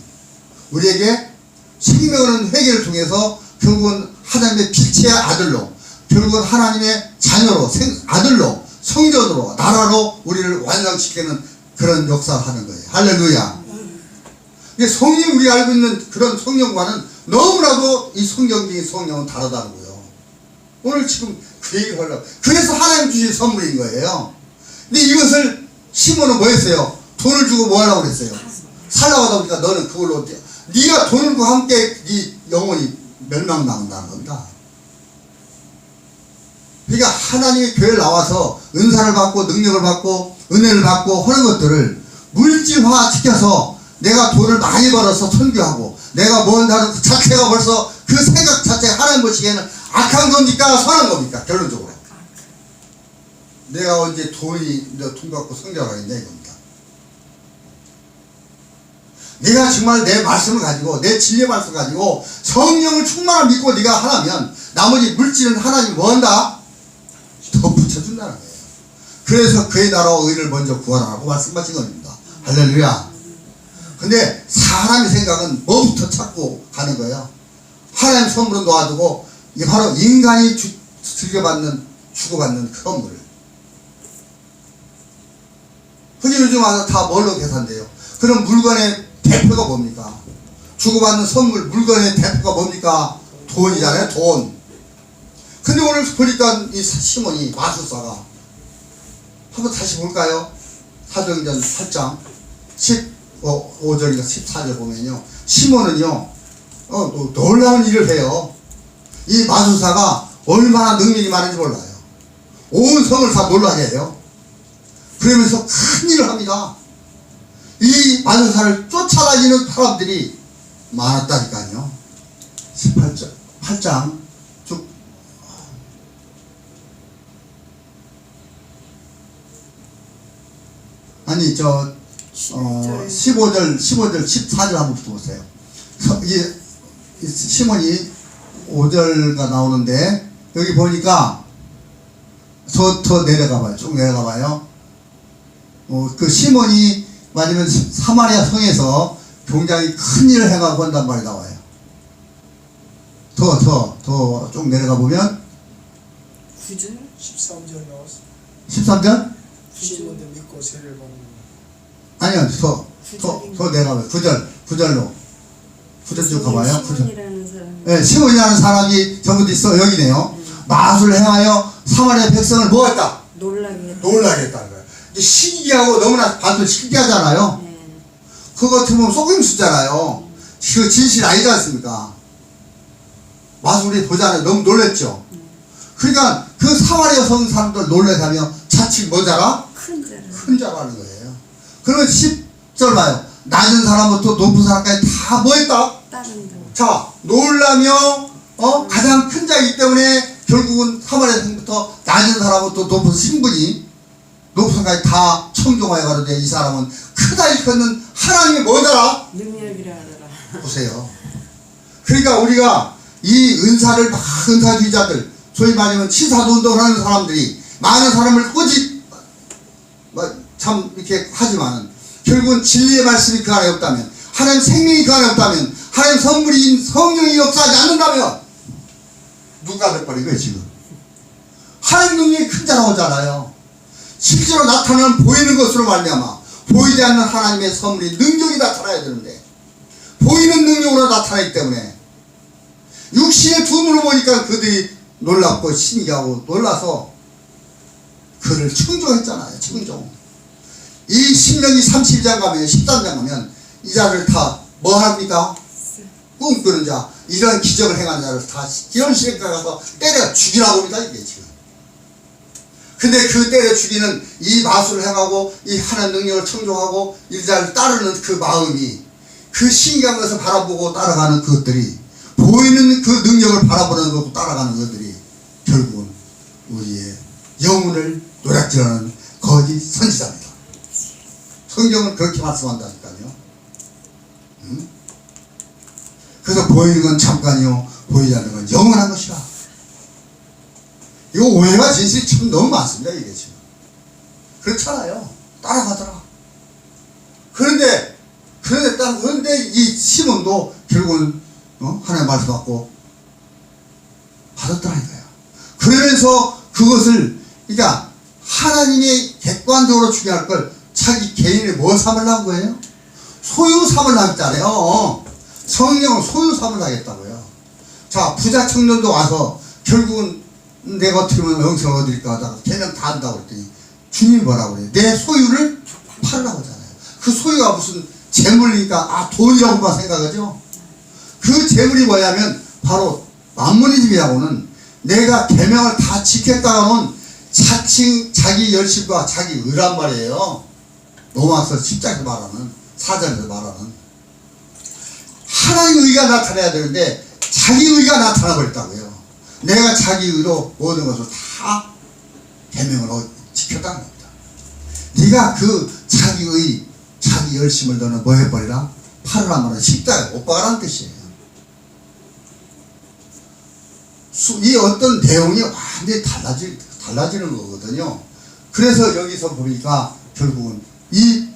우리에게 생명을 얻는 회개를 통해서 결국은 하나님의 빛의 아들로, 결국은 하나님의 자녀로, 아들로, 성전으로, 나라로 우리를 완성시키는 그런 역사를 하는 거예요. 할렐루야. 성령, 우리가 알고 있는 그런 성령과는 너무나도 이 성경적인 성령은 다르다는 거예요. 오늘 지금 그 얘기를 하려고. 그래서 하나님 주신 선물인 거예요. 근데 이것을 시몬은 뭐 했어요? 돈을 주고 뭐 하려고 그랬어요? 살라고 하다 보니까 너는 그걸로, 네가 돈과 함께 네 영혼이 멸망당한다는 겁니다. 그러니까 하나님의 교회를 나와서 은사를 받고 능력을 받고 은혜를 받고 하는 것들을 물질화 시켜서 내가 돈을 많이 벌어서 선교하고 내가 뭔다는 그 자체가 벌써 그 생각 자체가 하나님 보시기에는 악한 겁니까? 선한 겁니까? 결론적으로 내가 언제 돈 갖고 선교를 하겠냐 이겁니다. 네가 정말 내 말씀을 가지고 내 진리의 말씀을 가지고 성령을 충만히 믿고 네가 하라면 나머지 물질은 하나님이 뭐 한다? 더 붙여준다는 거예요. 그래서 그의 나라와 의를 먼저 구하라고 말씀하신 겁니다. 할렐루야. 근데 사람의 생각은 뭐부터 찾고 가는 거예요. 하나님 선물은 놓아두고 이게 바로 인간이 주고받는 그 선물. 근데 요즘 와서 다 뭘로 계산돼요? 그럼 물건의 대표가 뭡니까? 주고받는 선물, 물건의 대표가 뭡니까? 돈이잖아요. 돈. 근데 오늘 보니까 이 시몬이 마술사가 한번 다시 볼까요? 사도행전 8장 15절인가 14절 보면요, 시몬은요 놀라운 일을 해요. 이 마술사가 얼마나 능력이 많은지 몰라요. 온 성을 다 놀라게 해요. 그러면서 큰 일을 합니다. 이 마술사를 쫓아다니는 사람들이 많았다니까요. 8장 쭉 아니 15절 14절 한번 보세요. 이 시몬이 5절가 나오는데 여기 보니까 더 내려가봐요. 쭉 내려가봐요. 그 더 쭉 내려가 보면 9절? 13절 나왔어. 13절? 신문대 믿고 세례를 받는 아니요, 더 내려가면 9절로 9절 쭉 가봐요. 9절. 시몬이라는 사람이 네, 시몬이라는 사람이 전부 있어 여기네요. 마술을 행하여 사마리아 백성을 뭐 했다? 놀라게 했다는 거예요. 이제 신기하고 너무나 반도 신기하잖아요. 네. 그거 어떻게 보면 속임수잖아요. 그 진실 아니지 않습니까? 마술이 보잖아요. 너무 놀랬죠. 그러니까 그 사마리아 성 사람들 놀라게 하며 자칫 뭐자라? 큰 자라는 거예요. 그러면 10절 봐요. 낮은 사람부터 높은 사람까지 다 뭐 했다? 따른다. 자, 놀라며 가장 큰 자이기 때문에 결국은 사마리아 성부터 낮은 사람부터 높은 신분이 높은 사람까지 다 청종하여 가는데 이 사람은 크다 일컫는 하나님의 뭐더라? 능력이라 하더라. 보세요. 그러니까 우리가 이 은사를 막 은사주의자들 소위 말하면 치사도 운동을 하는 사람들이 많은 사람을 꼬집 참 이렇게 하지만 결국은 진리의 말씀이 그 안에 없다면 하나님 생명이 그 안에 없다면 하나님 선물인 성령이 역사하지 않는다면 누가 돼버린 거예요 지금. 하나님 능력이 큰 자라고 하잖아요. 실제로 나타나는 보이는 것으로 말미암아 보이지 않는 하나님의 선물이 능력이 나타나야 되는데 보이는 능력으로 나타나기 때문에 육신의 두 눈으로 보니까 그들이 놀랍고 신기하고 놀라서 그를 청종했잖아요. 청종. 이 신명기 32장 가면 13장 가면 이 자를 다 뭐 합니까? 꿈꾸는 자, 이런 기적을 행한 자를 다 기원실에 가서 때려 죽이라고 합니다. 이게 지금. 근데 그 때려 죽이는 이 마술을 행하고 이 하나님 능력을 청종하고 이 자를 따르는 그 마음이 그 신기한 것을 바라보고 따라가는 그것들이 보이는 그 능력을 바라보는 것고 따라가는 것들이 결국은 우리의 영혼을 노략질하는 거짓 선지자입니다. 성경은 그렇게 말씀한다니까요. 응? 그래서 보이는 건 잠깐이요 보이지 않는 건 영원한 것이라. 이거 오해가 진실이 참 너무 많습니다. 이게 지금 그렇잖아요. 따라가더라. 그런데 이 시몬도 결국은 하나님 말씀 받고 받았더라니까요. 그러면서 그것을 그러니까 하나님이 객관적으로 중요할 걸 자기 개인의 뭐 삼으려는 거예요? 소유 삼으려고 했잖아요. 성령을 소유 삼으려겠다고요. 자, 부자 청년도 와서 결국은 내가 어떻게 보면 영생을 얻을까 하다가 걔는 다 한다고 그랬더니 주님이 뭐라고 그래요? 내 소유를 팔라고 하잖아요. 그 소유가 무슨 재물이니까 돈이라고만 생각하죠. 그 재물이 뭐냐면 바로 만문의 집이라고는 내가 계명을 다 지켰다가는 자칭 자기 열심과 자기 의란 말이에요. 로마서 10장에서 말하는 사전에서 말하는 하나님의 의가 나타나야 되는데 자기 의가 나타나 버렸다고요. 내가 자기 의로 모든 것을 다 계명을 지켰다는 겁니다. 네가 그 자기 의 자기 열심을 너는 뭐 해버리라? 팔으라 말은 쉽다. 오빠라는 뜻이에요. 이 어떤 내용이 완전히 달라지는 거거든요. 그래서 여기서 보니까 결국은 이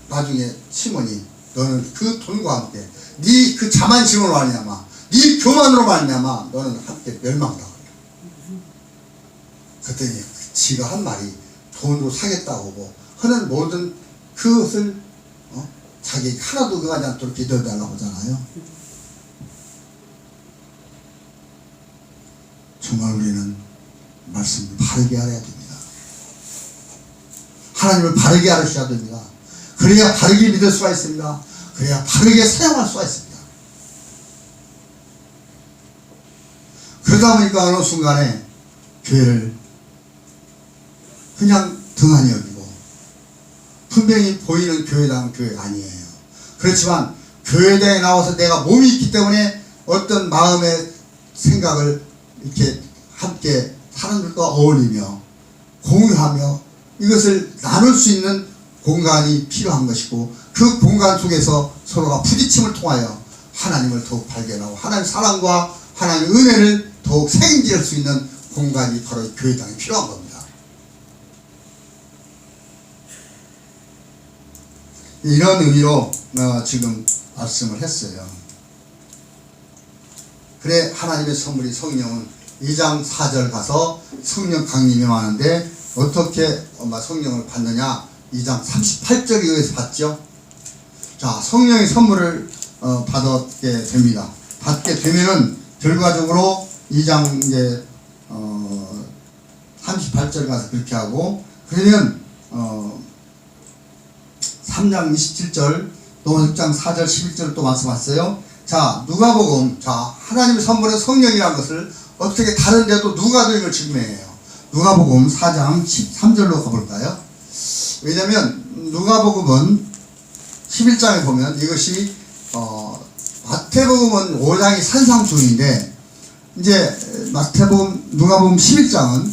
나중에 시몬이 너는 그 돈과 함께 네 그 자만심으로 말미암아 네 교만으로 말미암아 너는 함께 멸망하라. 그랬더니 지가 한 말이 돈으로 사겠다고 뭐 하는 모든 그것을 자기 하나도 그하지 않도록 기도해달라고 하잖아요. 정말 우리는 말씀을 바르게 알아야 됩니다. 하나님을 바르게 알으셔야 됩니다. 그래야 바르게 믿을 수가 있습니다. 그래야 바르게 사용할 수가 있습니다. 그러다 보니까 어느 순간에 교회를 그냥 등한히 여기고 분명히 보이는 교회다운 교회가 아니에요. 그렇지만 교회당에 나와서 내가 몸이 있기 때문에 어떤 마음의 생각을 이렇게 함께 사람들과 어울리며 공유하며 이것을 나눌 수 있는 공간이 필요한 것이고 그 공간 속에서 서로가 부딪힘을 통하여 하나님을 더욱 발견하고 하나님의 사랑과 하나님의 은혜를 더욱 생기할 수 있는 공간이 바로 교회당이 필요한 겁니다. 이런 의미로 지금 말씀을 했어요. 그래 하나님의 선물이 성령은 2장 4절 가서 성령 강림이 많은데 어떻게 성령을 받느냐 2장 38절에 의해서 받죠. 자, 성령의 선물을 받게 됩니다. 받게 되면은 결과적으로 2장 이제 38절 가서 그렇게 하고 그러면 3장 27절 또 6장 4절 11절 또 말씀하셨어요. 자, 누가복음, 자, 하나님의 선물은 성령이라는 것을 어떻게 다른 데도 누가도 이걸 증명해요. 누가복음 4장 13절로 가볼까요? 왜냐면 누가복음은 11장에 보면 이것이 마태복음은 5장이 산상수훈인데 이제 마태복음 누가복음 11장은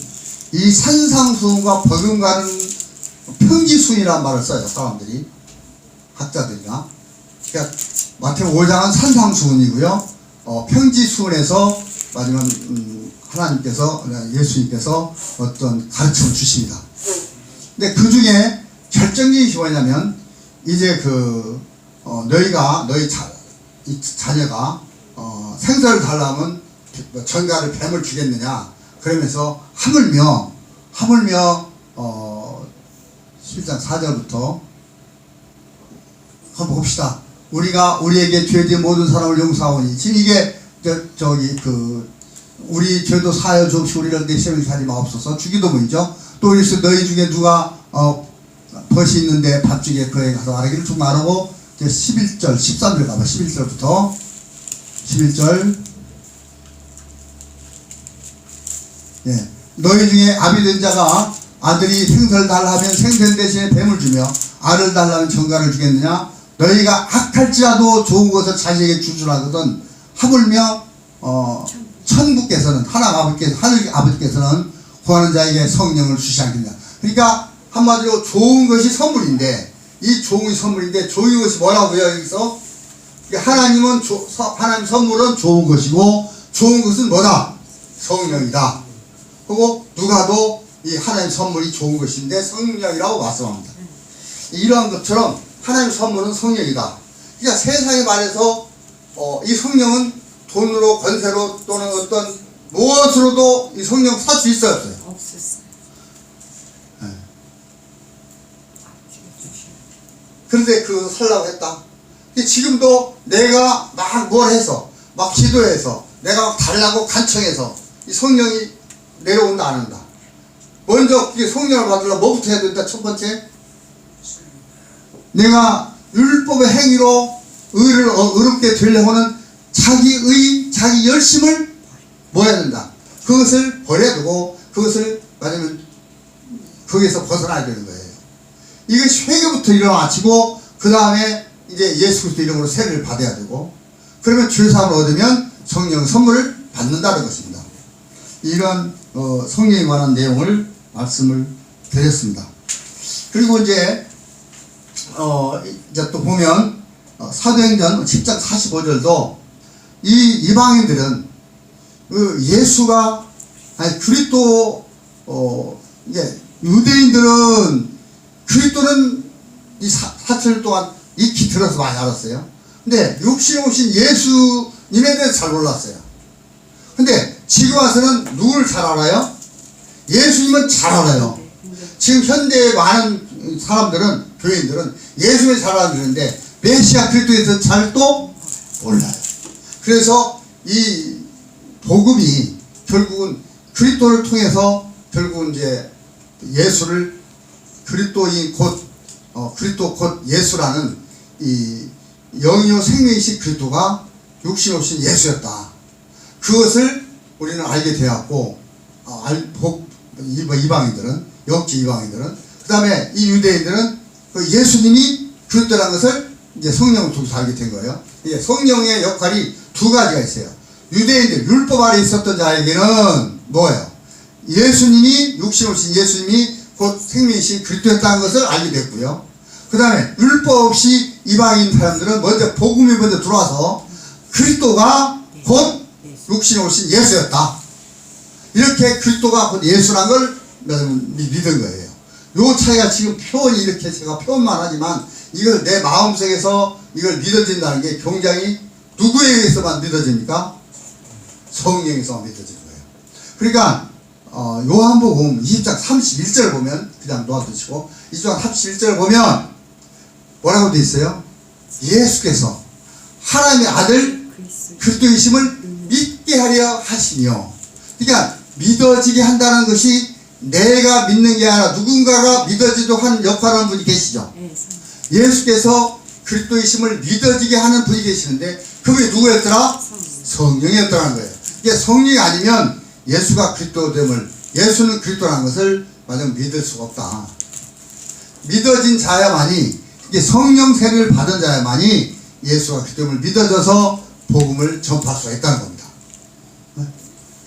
이 산상수훈과 버금가는 평지수훈이라는 말을 써요. 사람들이 학자들이나 그러니까 마태복음 5장은 산상수훈이고요. 평지수훈에서 마지막 하나님께서 예수님께서 어떤 가르침을 주십니다. 근데 그 중에 결정적인 게 뭐냐면 이제 너희가 너희 자녀가 생사를 달라면 전가를 뱀을 주겠느냐 그러면서 하물며 11장 4절부터 한번 봅시다. 우리가 우리에게 죄된 모든 사람을 용서하오니 지금 이게 우리 죄도 사하여 주옵시고 우리를 내 시험에 하지 마옵소서 주기도문이죠. 또 이래서 너희 중에 누가 벗이 있는데 밭중에 그에 가서 아르기를 좀 말하고 이제 11절 13절 가봐. 11절부터 11절 예. 너희 중에 아비 된 자가 아들이 생선을 달라면 생선 대신에 뱀을 주며 알을 달라면 정가를 주겠느냐. 너희가 악할지라도 좋은 것을 자식에게 주주라거든 하물며 천국께서는 하늘 아버지께서는 구하는 자에게 성령을 주시지 않겠냐. 그러니까 한마디로 좋은 것이 선물인데 이 좋은 선물인데 좋은 것이 뭐라고요 여기서? 하나님 선물은 좋은 것이고 좋은 것은 뭐다? 성령이다. 그리고 누가도 이 하나님 선물이 좋은 것인데 성령이라고 말씀합니다. 이러한 것처럼 하나님 선물은 성령이다. 그러니까 세상에 말해서 이 성령은 돈으로 권세로 또는 어떤 무엇으로도 이 성령 살 수 있어요? 없었어요. 네. 그런데 그거 살라고 했다. 지금도 내가 막 뭘 해서 막 기도해서 내가 막 달라고 간청해서 이 성령이 내려온다 안 한다. 먼저 성령을 받으려면 뭐부터 해야 된다? 첫 번째 내가 율법의 행위로 의를 의롭게 되려고는 자기 열심을 뭐 해야 된다. 그것을 버려두고 그것을 말하면 거기에서 벗어나야 되는 거예요. 이것이 회개부터 일어나치고 그 다음에 이제 예수 그리스도 이름으로 세례를 받아야 되고 그러면 죄사함을 얻으면 성령 선물을 받는다는 것입니다. 이런 성령에 관한 내용을 말씀을 드렸습니다. 그리고 이제 또 보면 사도행전 10장 45절도 이 이방인들은 예수가 그리스도 이제 유대인들은 그리스도는 이 사철 동안 익히 들어서 많이 알았어요. 근데 육신에 오신 예수님에 대해서 잘 몰랐어요. 근데 지금 와서는 누구를 잘 알아요? 예수님은 잘 알아요. 지금 현대의 많은 사람들은 교인들은 예수님을 잘 알았는데 메시아 그리스도에 대해서 잘 또 몰라요. 그래서 이 복음이 결국은 그리스도를 통해서 결국은 이제 예수를 그리스도인 그리스도 곧 예수라는 이 영이요 생명이신 그리스도가 육신 오신 예수였다. 그것을 우리는 알게 되었고 이방인들은 역지 이방인들은 그 다음에 이 유대인들은 그 예수님이 그리스도라는 것을 이제 성령을 통해서 알게 된 거예요. 이제 성령의 역할이 두 가지가 있어요. 유대인들 율법 아래 있었던 자에게는 뭐예요? 예수님이 육신 오신 예수님이 곧 생명이신 그리스도였다는 것을 알게 됐고요. 그 다음에 율법 없이 이방인 사람들은 먼저 복음이 먼저 들어와서 그리스도가 곧 육신 오신 예수였다. 이렇게 그리스도가 곧 예수란 걸 믿은 거예요. 요 차이가 지금 표현이 이렇게 제가 표현만 하지만 이걸 내 마음속에서 이걸 믿어진다는 게 굉장히 누구에 의해서만 믿어집니까? 성령에서 믿어지는 거예요. 그러니까 요한복음 20장 31절 보면 그냥 놓아두시고 20장 31절 보면 뭐라고 되어 있어요? 예수께서 하나님의 아들 그리스도이심을 믿게 하려 하시며, 그러니까 믿어지게 한다는 것이 내가 믿는 게 아니라 누군가가 믿어지도록 하는 역할을 하는 분이 계시죠. 예수께서 그리스도이심을 믿어지게 하는 분이 계시는데 그분이 누구였더라? 성령이었더라는 거예요. 이게 성령이 아니면 예수가 그리스도됨을, 예수는 그리스도라는 것을 만약 믿을 수가 없다. 믿어진 자야만이, 이게 성령 세례를 받은 자야만이 예수가 그리스도임을 믿어져서 복음을 전파할 수가 있다는 겁니다.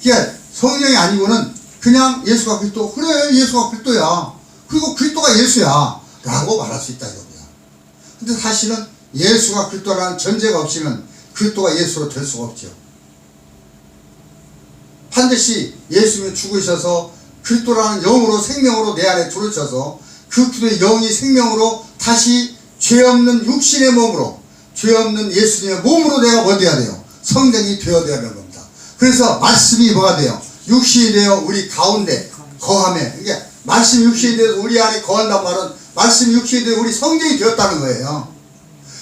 그러니까 성령이 아니고는 그냥 예수가 그리스도, 그래 예수가 그리스도야, 그리고 그리스도가 예수야 라고 말할 수 있다 이겁니다. 근데 사실은 예수가 그리스도라는 전제가 없이는 그리스도가 예수로 될 수가 없죠. 반드시 예수님이 죽으셔서 그리스도라는 영으로, 생명으로 내 안에 들어오셔서 그 그리스도의 영이 생명으로 다시 죄 없는 육신의 몸으로, 죄 없는 예수님의 몸으로 내가 뭐 돼야 돼요? 성령이 되어야 되는 겁니다. 그래서 말씀이 뭐가 돼요? 육신이 되어 우리 가운데 거하며, 이게 말씀이 육신이 되어서 우리 안에 거한다는 말은 말씀이 육신이 되어 우리 성령이 되었다는 거예요.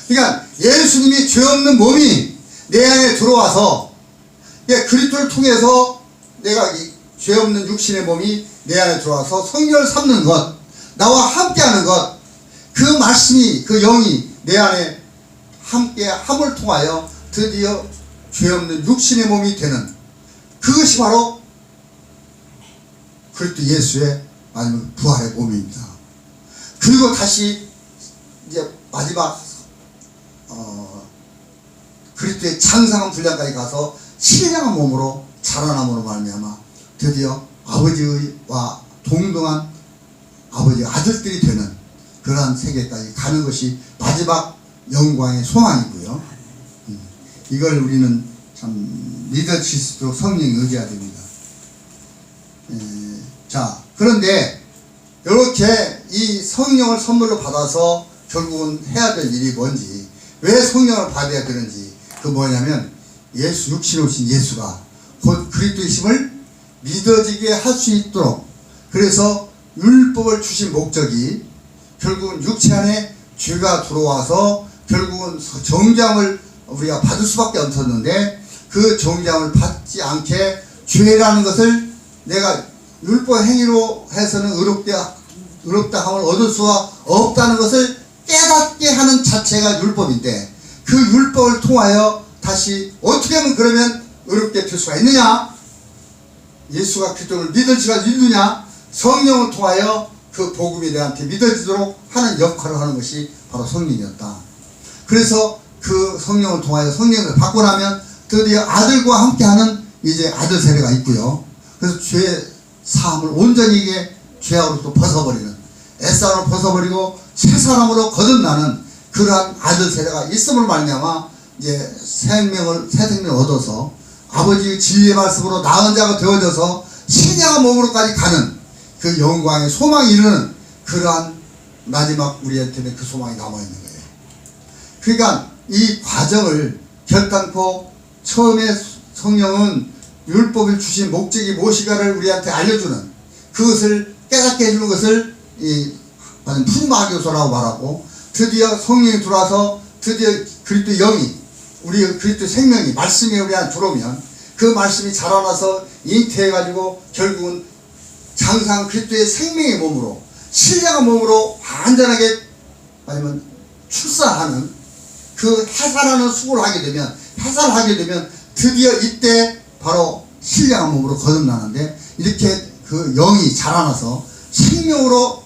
그러니까 예수님이 죄 없는 몸이 내 안에 들어와서, 그리스도를 통해서 내가 이 죄 없는 육신의 몸이 내 안에 들어와서 성령을 삼는 것, 나와 함께하는 것, 그 말씀이, 그 영이 내 안에 함께 함을 통하여 드디어 죄 없는 육신의 몸이 되는, 그것이 바로 그리스도 예수의 마지막 부활의 몸입니다. 그리고 다시 이제 마지막 그리스도의 장성한 분량까지 가서 신령한 몸으로 자라남으로 말미암아 드디어 아버지와 동등한 아버지의 아들들이 되는 그러한 세계까지 가는 것이 마지막 영광의 소망이고요. 이걸 우리는 참 믿어질 수 있도록 성령이 의지해야 됩니다. 자, 그런데 이렇게 이 성령을 선물로 받아서 결국은 해야 될 일이 뭔지, 왜 성령을 받아야 되는지, 그 뭐냐면 예수, 육신에 오신 예수가 곧 그리스도이심을 믿어지게 할 수 있도록, 그래서 율법을 주신 목적이 결국은 육체 안에 죄가 들어와서 결국은 정죄함을 우리가 받을 수밖에 없었는데, 그 정죄함을 받지 않게 죄라는 것을 내가 율법 행위로 해서는 의롭다 함을 얻을 수가 없다는 것을 깨닫게 하는 자체가 율법인데, 그 율법을 통하여 다시 어떻게 하면 그러면 의롭게 될 수가 있느냐? 예수가 그리스도를 믿을 수가 있느냐? 성령을 통하여 그 복음이 내한테 믿어지도록 하는 역할을 하는 것이 바로 성령이었다. 그래서 그 성령을 통하여 성령을 받고 나면 드디어 아들과 함께하는 이제 아들 세례가 있고요. 그래서 죄 사함을 온전히 이게 죄악으로부터 벗어버리는, 옛사람을 벗어버리고 새 사람으로 거듭나는 그러한 아들 세례가 있음을 말미암아 이제 새 생명을 얻어서 아버지의 진리의 말씀으로 나은 자가 되어져서 신령한 몸으로까지 가는 그 영광의 소망이 이르는 그러한 마지막 우리한테는 그 소망이 남아있는 거예요. 그러니까 이 과정을 결단코 처음에 성령은 율법을 주신 목적이 무엇인가를 우리한테 알려주는, 그것을 깨닫게 해주는 것을 이 푸마교소라고 말하고, 드디어 성령이 들어와서 드디어 그리스도 영이, 우리 그리스도 생명이, 말씀이 우리한테 들어오면 그 말씀이 자라나서 잉태해가지고 결국은 장상 그리스도의 생명의 몸으로, 신령한 몸으로 완전하게 아니면 출산하는, 그 해산하는 수고를 하게 되면, 해산하게 되면 드디어 이때 바로 신령한 몸으로 거듭나는데, 이렇게 그 영이 자라나서 생명으로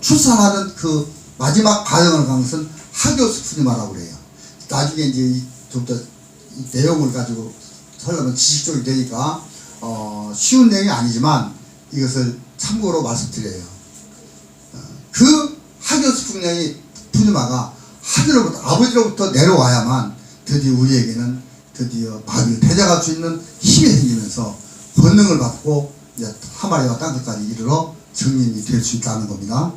출산하는 그 마지막 과정을 가는 것은 하교스푸니마라고 그래요. 나중에 이제 좀 더 내용을 가지고 설명은 지식적이 되니까 쉬운 내용이 아니지만 이것을 참고로 말씀드려요. 그 하교스푸니마가 하늘로부터, 아버지로부터 내려와야만 드디어 우리에게는 드디어 마귀를 대적할 수 있는 힘이 생기면서 권능을 받고 이제 하마리와 땅끝까지 이르러 증인이 될 수 있다는 겁니다.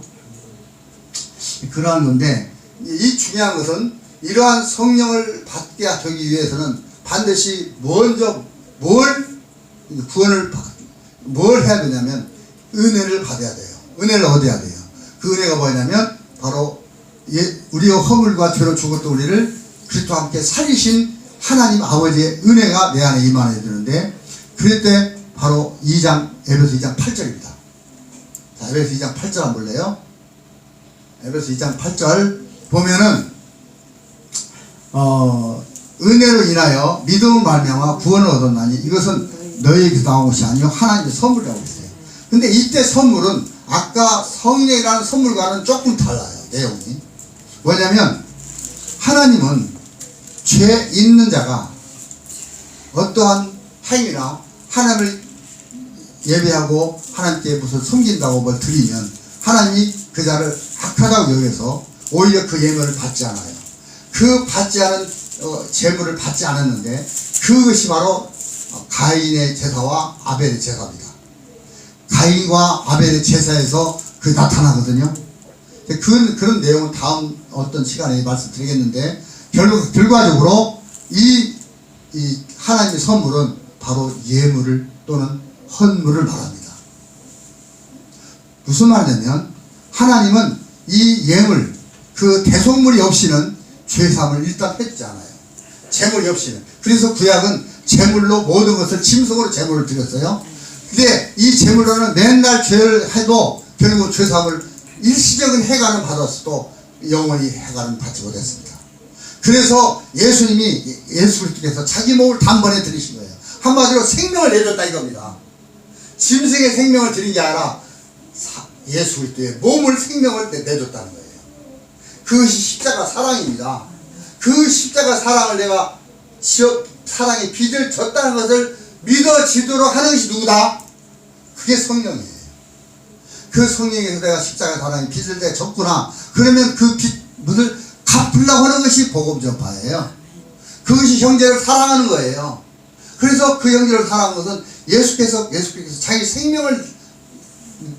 그러한 건데, 이 중요한 것은 이러한 성령을 받게 되기 위해서는 반드시 먼저 뭘 해야 되냐면 은혜를 받아야 돼요. 은혜를 얻어야 돼요. 그 은혜가 뭐냐면 바로 우리의 허물과 죄로 죽었던 우리를 그리스도와 함께 살리신 하나님 아버지의 은혜가 내 안에 임하게 되는데, 그럴 때 바로 에베소 2장 8절입니다. 자, 에베소 2장 8절 한번 볼래요? 에베소 2장 8절 보면은 은혜로 인하여 믿음을 말미암아 구원을 얻었나니 이것은 너희에게서 나온 것이 아니요 하나님의 선물이라고 했어요. 근데 이때 선물은 아까 성령이라는 선물과는 조금 달라요. 내용이 뭐냐면, 하나님은 죄 있는 자가 어떠한 행위나 하나님을 예배하고 하나님께 무슨 섬긴다고 뭘 드리면 하나님이 그 자를 악하다고 여겨서 오히려 그 예물을 받지 않아요. 그 받지 않은 제물을 받지 않았는데, 그것이 바로 가인의 제사와 아벨의 제사입니다. 가인과 아벨의 제사에서 그 나타나거든요. 그런 내용은 다음 어떤 시간에 말씀드리겠는데, 결과적으로 이 하나님의 선물은 바로 예물을 또는 헌물을 말합니다. 무슨 말이냐면, 하나님은 이 예물, 그 대속물이 없이는 죄사함을 일단 했지 않아요. 제물이 없이는. 그래서 구약은 제물로 모든 것을 짐승으로 제물을 드렸어요. 근데 이 제물로는 맨날 죄를 해도 결국 죄사함을 일시적인 해가는 받았어도 영원히 해가는 받지 못했습니다. 그래서 예수 그리스도께서 자기 몸을 단번에 드리신 거예요. 한마디로 생명을 내줬다 이겁니다. 짐승의 생명을 드린 게 아니라 예수 그리스도의 몸을 생명을 내줬다는 거예요. 그것이 십자가 사랑입니다. 그 십자가 사랑을 내가 사랑의 빚을 졌다는 것을 믿어지도록 하는 것이 누구다? 그게 성령이에요. 그 성령에서 내가 십자가 사랑의 빚을 내가 졌구나. 그러면 그 빚을 갚으려고 하는 것이 복음 전파예요. 그것이 형제를 사랑하는 거예요. 그래서 그 형제를 사랑하는 것은 예수께서 자기 생명을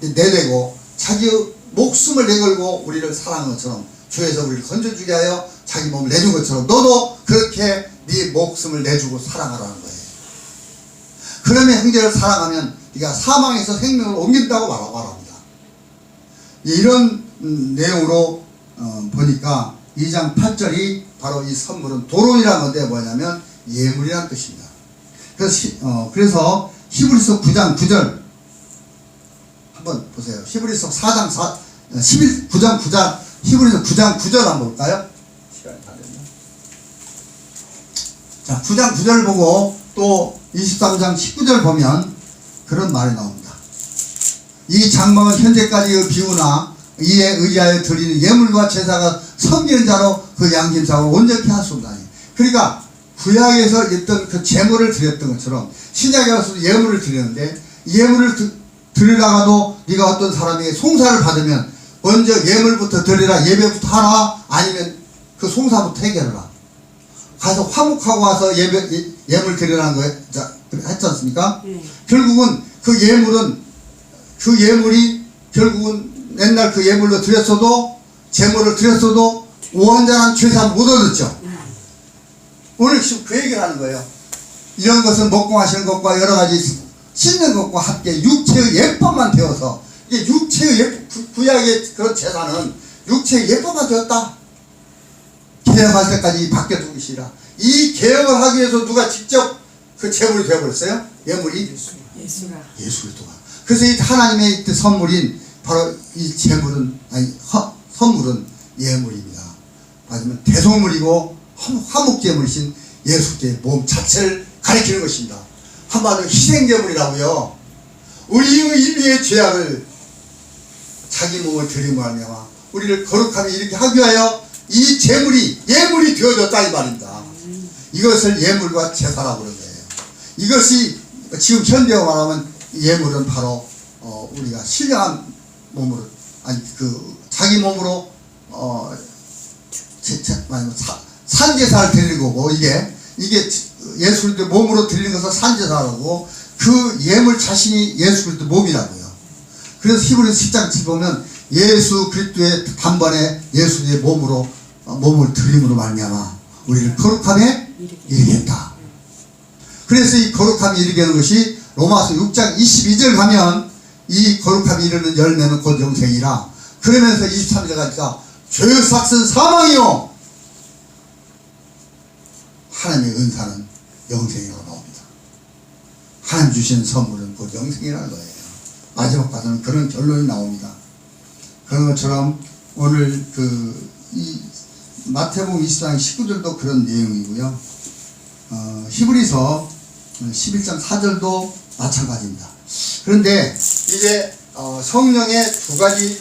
내내고 자기 목숨을 내걸고 우리를 사랑한 것처럼, 죄에서 우리를 건져주게 하여 자기 몸을 내준 것처럼 너도 그렇게 네 목숨을 내주고 사랑하라는 거예요. 그러면 형제를 사랑하면 네가 사망에서 생명을 옮긴다고 말합니다. 이런 내용으로 보니까 2장 8절이 바로 이 선물은 도론이라는 건데 뭐냐면 예물이라는 뜻입니다. 그래서 히브리서 9장 9절 한번 보세요. 히브리서 4장 9장 9절 히브리서 9장 9절 한번 볼까요? 시간이 다 됐나? 자, 9장 9절 보고 또 23장 19절 보면 그런 말이 나옵니다. 이 장막은 현재까지의 비우나 이에 의지하여 드리는 예물과 제사가 섬기는 자로 그 양심상을 온전히 할 수 없다니. 그러니까 구약에서 있던 그 제물을 드렸던 것처럼 신약에 와서 예물을 드렸는데, 예물을 드리다가도 네가 어떤 사람에게 송사를 받으면 먼저 예물부터 드리라, 예배부터 하라, 아니면 그 송사부터 해결하라. 가서 화목하고 와서 예물 드리라는 거 했지 않습니까? 결국은 그 예물이 결국은 맨날 그 예물로 드렸어도, 제물을 드렸어도 오한전한 죄사함을 못 얻었죠. 오늘 지금 그 얘기를 하는 거예요. 이런 것은 먹고 마시는 것과 여러 가지 씻는 것과 함께 육체의 예법만 되어서, 이게 육체의 구약의 그런 제사는 육체의 예법만 되었다. 개혁할 때까지 밖에 두기 싫어. 이 개혁을 하기 위해서 누가 직접 그 제물이 되어버렸어요? 예물이? 예수가. 예수 그리스도가. 그래서 이 하나님의 선물인 바로 이 제물은, 선물은 예물입니다. 맞으면 대속물이고 화목제물이신 예수의 몸 자체를 가리키는 것입니다. 한마디로 희생제물이라고요. 우리의 인류의 죄악을 자기 몸을 드림으로 말미암아 우리를 거룩하게 이렇게 하기 위하여 이 제물이 예물이 되어졌다 이 말입니다. 이것을 예물과 제사라고 그러는 거예요. 이것이 지금 현대어 말하면 예물은 바로 우리가 신령한 몸으로, 아니 자기 몸으로 산제사를 드리는 거고, 이게 예수 그리스도 몸으로 드리는 것을 산제사라고, 그 예물 자신이 예수 그리스도 몸이라고요. 그래서 히브리서 10장 7 보면 예수 그리스도의 단번에 예수의 몸을 드림으로 말미암아 우리를 거룩함에 이르겠다. 그래서 이 거룩함이 이르게 하는 것이 로마서 6장 22절 가면 이 거룩함이 이르는 열매는 곧 영생이라. 그러면서 23절 가니까 죄의 삭은 사망이요 하나님의 은사는 영생이라고 나옵니다. 하나님 주신 선물은 곧 영생이라는 거예요. 마지막 가서는 그런 결론이 나옵니다. 그런 것처럼 오늘 이 마태복음 24장 19절도 그런 내용이고요. 히브리서 11장 4절도 마찬가지입니다. 그런데 이제 성령의 두 가지,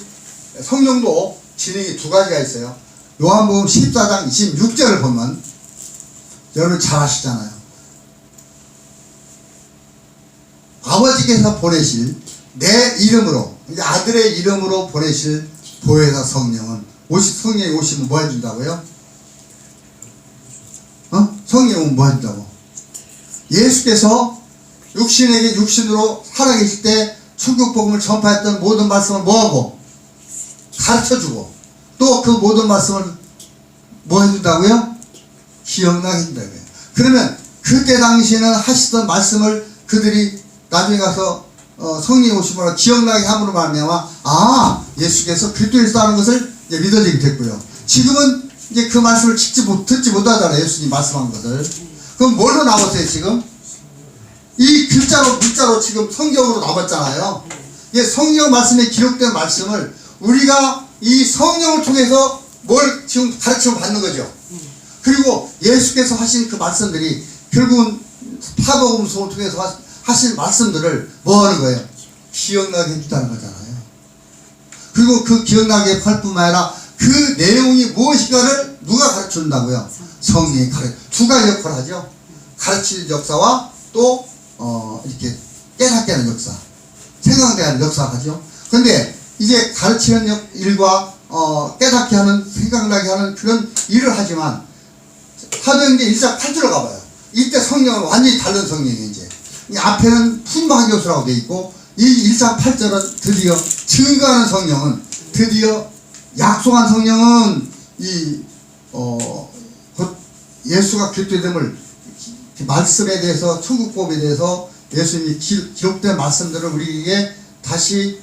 성령도 진행이 두 가지가 있어요. 요한복음 14장 26절을 보면 여러분 잘 아시잖아요. 아버지께서 보내실 내 이름으로, 아들의 이름으로 보내실 보혜사 성령은 성령이 오시면 뭐 해준다고요? 성령이 뭐 해준다고? 예수께서 육신에게 육신으로 살아계실 때 천국 복음을 전파했던 모든 말씀을 뭐하고? 가르쳐주고, 또 그 모든 말씀을 뭐 해준다고요? 기억나게 해준다고요. 그러면 그때 당시에는 하시던 말씀을 그들이 나중에 가서 성령이 오심으로 기억나게 함으로 말미암아 예수께서 그리스도에서 하는 것을 이제 믿어지게 됐고요. 지금은 이제 그 말씀을 듣지 못하잖아요. 예수님 말씀한 것을. 그럼 뭘로 나왔어요 지금? 이 글자로 문자로 지금 성경으로 나왔잖아요. 성경 말씀에 기록된 말씀을 우리가 이 성령을 통해서 뭘 지금 가르침을 받는 거죠. 그리고 예수께서 하신 그 말씀들이 결국은 사복음서를 통해서 하신 말씀들을 뭐 하는 거예요? 기억나게 해준다는 거잖아요. 그리고 그 기억나게 할 뿐만 아니라 그 내용이 무엇인가를 누가 가르쳐준다고요? 성령이 두 가지 역할을 하죠. 가르치는 역사와 또 이렇게 깨닫게 하는 역사, 생각나게 하는 역사를 하죠. 그런데 이제 가르치는 일과 깨닫게 하는, 생각나게 하는 그런 일을 하지만 사도행전 1장 8절로 가봐요. 이때 성령은 완전히 다른 성령이에요. 이제 이 앞에는 풍성한 교수라고 되어 있고 이 1장 8절은 드디어 증거하는 성령은, 드디어 약속한 성령은 곧 예수가 그리스도됨을 말씀에 대해서, 천국법에 대해서 예수님이 기록된 말씀들을 우리에게 다시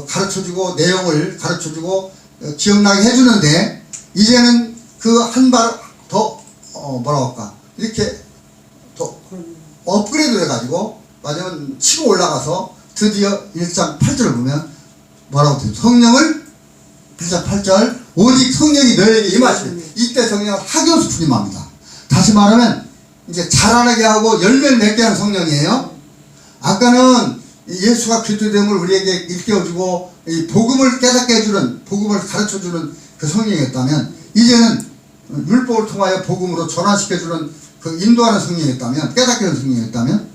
가르쳐주고 내용을 가르쳐주고 기억나게 해주는데, 이제는 그 한 발 더 뭐라고 할까, 이렇게 더 업그레이드 해가지고 마지막은 치고 올라가서 드디어 1장 8절을 보면 뭐라고 돼요? 성령을 1장 8절 오직 성령이 너에게 임하시면, 이때 성령은 하교수 부임합니다. 다시 말하면 이제 자라나게 하고 열매를 맺게 하는 성령이에요. 아까는 예수가 그리스도됨을 우리에게 일깨워주고 이 복음을 깨닫게 해주는, 복음을 가르쳐주는 그 성령이었다면, 이제는 율법을 통하여 복음으로 전환시켜주는 그 인도하는 성령이었다면, 깨닫게 하는 성령이었다면,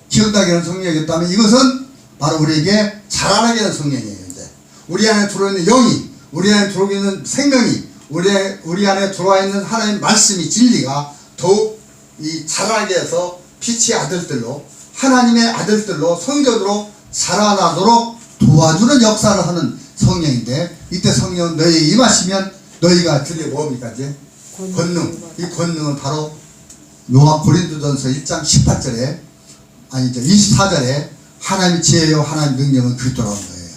기억나게 하는 성령이었다면, 이것은 바로 우리에게 자라나게 하는 성령이에요. 이제 우리 안에 들어있는 영이, 우리 안에 들어있는 생명이, 우리 안에 들어와 있는 하나님의 말씀이, 진리가 더욱 이 자라나게 해서 빛의 아들들로, 하나님의 아들들로, 성전으로 자라나도록 도와주는 역사를 하는 성령인데, 이때 성령은 너희에게 임하시면 너희가 드디어 뭡니까? 이제 권능. 이 권능은 바로 고린도전서 1장 18절에, 아니죠, 24절에 하나님의 지혜요 하나님의 능력은 그리스도라는 거예요.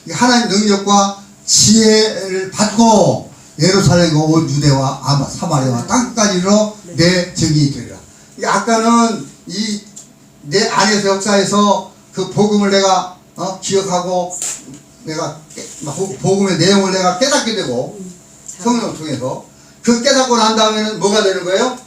이 하나님의 능력과 지혜를 받고 예루살렘과 온 유대와 사마리아와 땅까지로 내 증인이 되리라. 아까는 이 내 안에서 역사에서 그 복음을 내가 기억하고 내가 복음의 내용을 내가 깨닫게 되고 성령을 통해서 그 깨닫고 난 다음에는 뭐가 되는 거예요?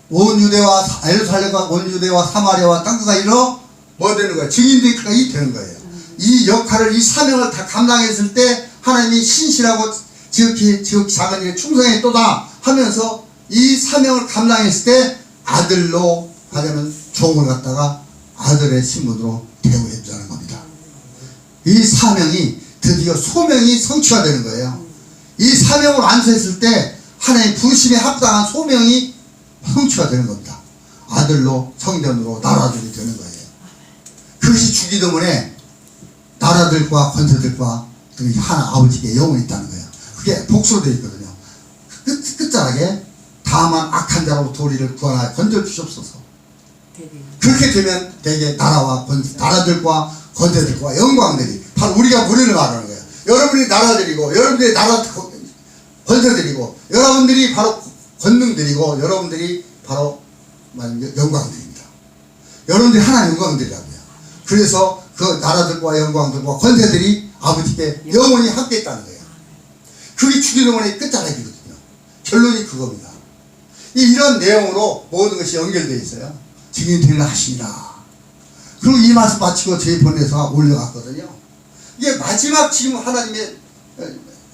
온 유대와 예루살렘과 온 유대와 사마리아와 땅까지로 뭐 되는 거예요? 증인되기까지 되는 거예요. 이 역할을, 이 사명을 다 감당했을 때 하나님이 신실하고 지극히 작은 일에 충성했도다 하면서 이 사명을 감당했을 때 아들로 하려면 종을 갖다가 아들의 신분으로 대우해 주자는 겁니다. 이 사명이 드디어 소명이 성취가 되는 거예요. 이 사명을 완수했을 때 하나님 부르심에 합당한 소명이 성취가 되는 겁니다. 아들로 성전으로 나라들이 되는 거예요. 그것이 주기 때문에 나라들과 권세들과 하나 아버지께 영원히 있다는 거예요. 그게 복수로 되어 있거든요. 끝자락에 다만 악한 자로부터 우리를 구하여 건져 주옵소서. 대리. 그렇게 되면 대개 나라들과 권세들과 영광들이 바로 우리가 무리를 말하는 거예요. 여러분이 나라들이고 여러분들이 나라 권세들이고 여러분들이 바로 권능들이고 여러분들이 바로 영광들입니다. 여러분들이 하나님 영광들이라고요. 그래서 그 나라들과 영광들과 권세들이 아버지께 영원히 함께 있다는 거예요. 그게 주기도문의 끝자락이거든요. 결론이 그겁니다. 이런 내용으로 모든 것이 연결되어 있어요. 증인 되려 하시니라. 그리고 이 말씀 마치고 저희 본에서 올려갔거든요. 이게 마지막 지금 하나님의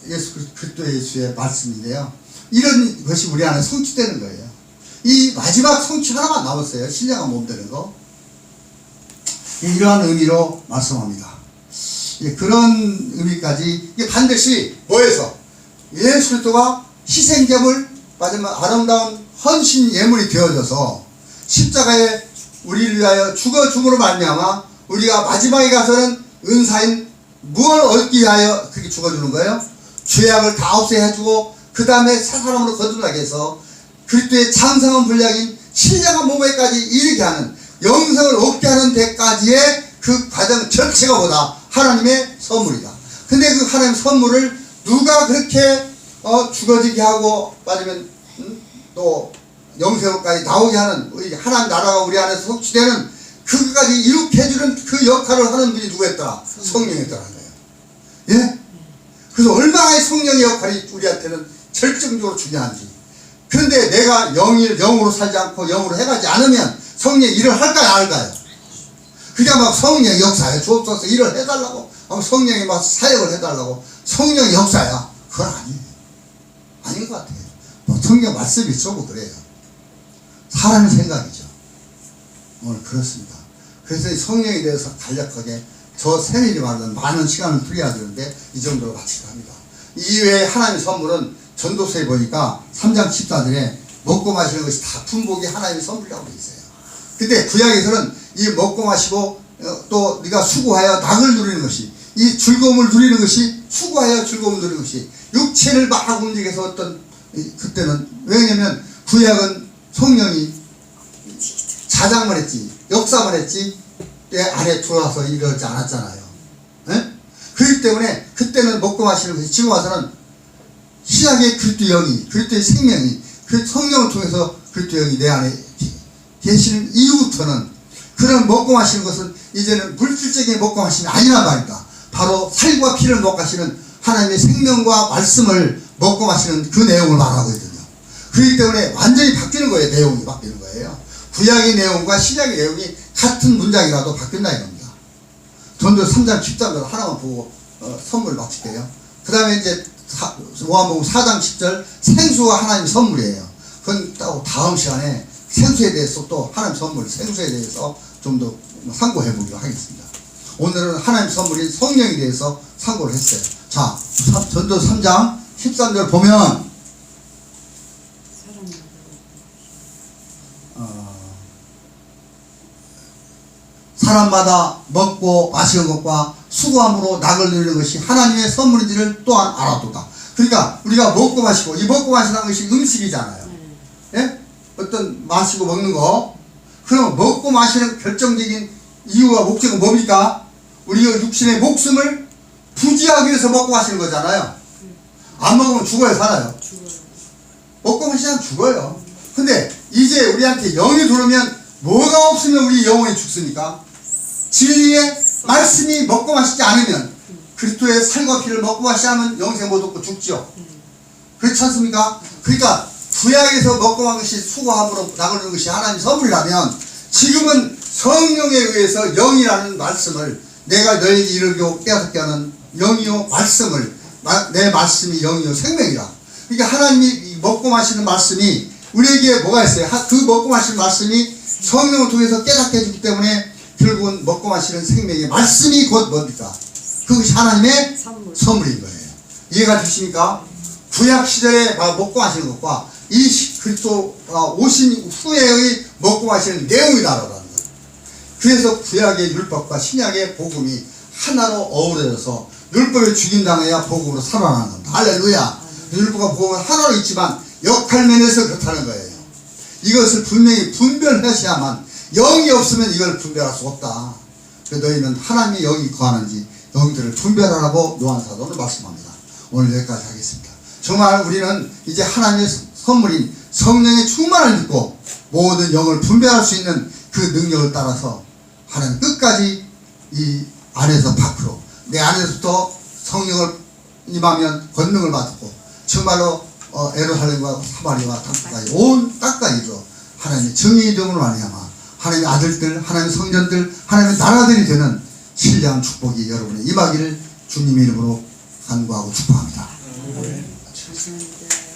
예수 그리스도 예수의 말씀인데요. 이런 것이 우리 안에 성취되는 거예요. 이 마지막 성취 하나만 남았어요. 신령한 몸 되는 거. 이러한 의미로 말씀합니다. 그런 의미까지 이게 반드시 뭐에서 예수 그리스도가 희생제물 마지막 아름다운 헌신 예물이 되어져서 십자가에 우리를 위하여 죽어줌으로 말미암아 우리가 마지막에 가서는 은사인 무엇을 얻기 위하여 그렇게 죽어주는 거예요? 죄악을 다 없애주고 그 다음에 새 사람으로 거듭나게 해서 그리스도의 장성한 분량인 신령한 몸에까지 이르게 하는 영생을 얻게 하는 데까지의 그 과정 전체가 뭐다? 하나님의 선물이다. 근데 그 하나님의 선물을 누가 그렇게 죽어지게 하고 빠지면 또 영생까지 나오게 하는 우리 하나님 나라가 우리 안에서 성취되는 그것까지 이룩해 해주는 그 역할을 하는 분이 누구였더라? 성령이었다는 거예요. 예? 그래서 얼마나 성령의 역할이 우리한테는 절정적으로 중요한지. 그런데 내가 영으로 살지 않고 영으로 해가지 않으면 성령의 일을 할까요? 안 할까요? 그게 막 성령의 역사야. 주옵소서 일을 해달라고. 성령이 막 사역을 해달라고. 성령의 역사야. 그건 아니에요. 아닌 것 같아요. 뭐 성경 말씀이 있어도 그래요. 사람의 생각이죠. 오늘 그렇습니다. 그래서 이 성령에 대해서 간략하게 저 세밀히 말하는 많은 시간을 투여해야 되는데 이 정도로 마치려 합니다. 이외에 하나님의 선물은 전도서에 보니까 3장 14절에 먹고 마시는 것이 다 품복이 하나님의 선물이라고 되어 있어요. 근데 구약에서는 이 먹고 마시고 또 네가 수고하여 낙을 누리는 것이 이 즐거움을 누리는 것이 수고하여 즐거움을 누리는 것이 육체를 막 움직여서 어떤 그때는 왜냐면 구약은 성령이 자장만 했지 역사만 했지 때 안에 들어와서 이러지 않았잖아요. 에? 그렇기 때문에 그때는 먹고 마시는 것이 지금 와서는 신약의 그리스도 영이 그리스도의 생명이 그 성령을 통해서 그리스도 영이 내 안에 계시는 이후부터는 그런 먹고 마시는 것은 이제는 물질적인 먹고 마시는 아니란 말입니다. 바로 살과 피를 먹고 마시는 하나님의 생명과 말씀을 먹고 마시는 그 내용을 말하고 있거든요. 그렇기 때문에 완전히 바뀌는 거예요. 내용이 바뀌는 거예요. 구약의 내용과 신약의 내용이 같은 문장이라도 바뀐다 이겁니다. 전도 3장 13절 하나만 보고 선물 마칠게요. 그 다음에 이제 요한복음 4장 10절 생수가 하나님의 선물이에요. 그건 또 다음 시간에 생수에 대해서 또 하나님 선물 생수에 대해서 좀 더 상고해 보기로 하겠습니다. 오늘은 하나님 선물인 성령에 대해서 상고를 했어요. 자, 전도 3장 13절 보면 사람마다 먹고 마시는 것과 수고함으로 낙을 누리는 것이 하나님의 선물인지를 또한 알아도다. 그러니까 우리가 먹고 마시고 이 먹고 마시는 것이 음식이잖아요. 예? 어떤 마시고 먹는 거. 그럼 먹고 마시는 결정적인 이유와 목적은 뭡니까? 우리가 육신의 목숨을 부지하기 위해서 먹고 마시는 거잖아요. 안 먹으면 죽어요, 살아요? 죽어요. 먹고 마시면 죽어요. 근데 이제 우리한테 영이 들어오면 뭐가 없으면 우리 영혼이 죽습니까? 진리의 말씀이 먹고 마시지 않으면 그리스도의 살과 피를 먹고 마시지 않으면 영생 못 얻고 죽죠. 그렇지 않습니까? 그러니까 구약에서 먹고 만 것이 수고함으로 나가는 것이 하나님 선물이라면 지금은 성령에 의해서 영이라는 말씀을 내가 너에게 이르고 깨닫게 하는 영이요 말씀을 내 말씀이 영이요 생명이라. 그러니까 하나님이 먹고 마시는 말씀이 우리에게 뭐가 있어요? 그 먹고 마시는 말씀이 성령을 통해서 깨닫게 해주기 때문에 결국은 먹고 마시는 생명의 말씀이 곧 뭡니까? 그것이 하나님의 선물인 거예요. 이해가 되십니까? 구약 시절에 먹고 마시는 것과 이 그리스도가 오신 후에의 먹고 마시는 내용이 다르다는 거예요. 그래서 구약의 율법과 신약의 복음이 하나로 어우러져서 율법에 죽임당해야 복음으로 살아나는 겁니다. 할렐루야. 율법과 복음은 하나로 있지만 역할 면에서 그렇다는 거예요. 이것을 분명히 분별하셔야만, 영이 없으면 이걸 분별할 수 없다. 그래서 너희는 하나님의 영이 거하는지 영들을 분별하라고 요한 사도는 말씀합니다. 오늘 여기까지 하겠습니다. 정말 우리는 이제 하나님의 선물인 성령의 충만을 믿고 모든 영을 분별할 수 있는 그 능력을 따라서 하나님 끝까지 이 안에서 밖으로, 내 안에서부터 성령을 임하면 권능을 받고 정말로 에루살렘과 사마리아와 땅까지 온 땅까지로 하나님의 정의의 이름으로 말미암아 하나님의 아들들, 하나님의 성전들, 하나님의 나라들이 되는 신령한 축복이 여러분의 임하기를 주님의 이름으로 간구하고 축복합니다. 감사합니다.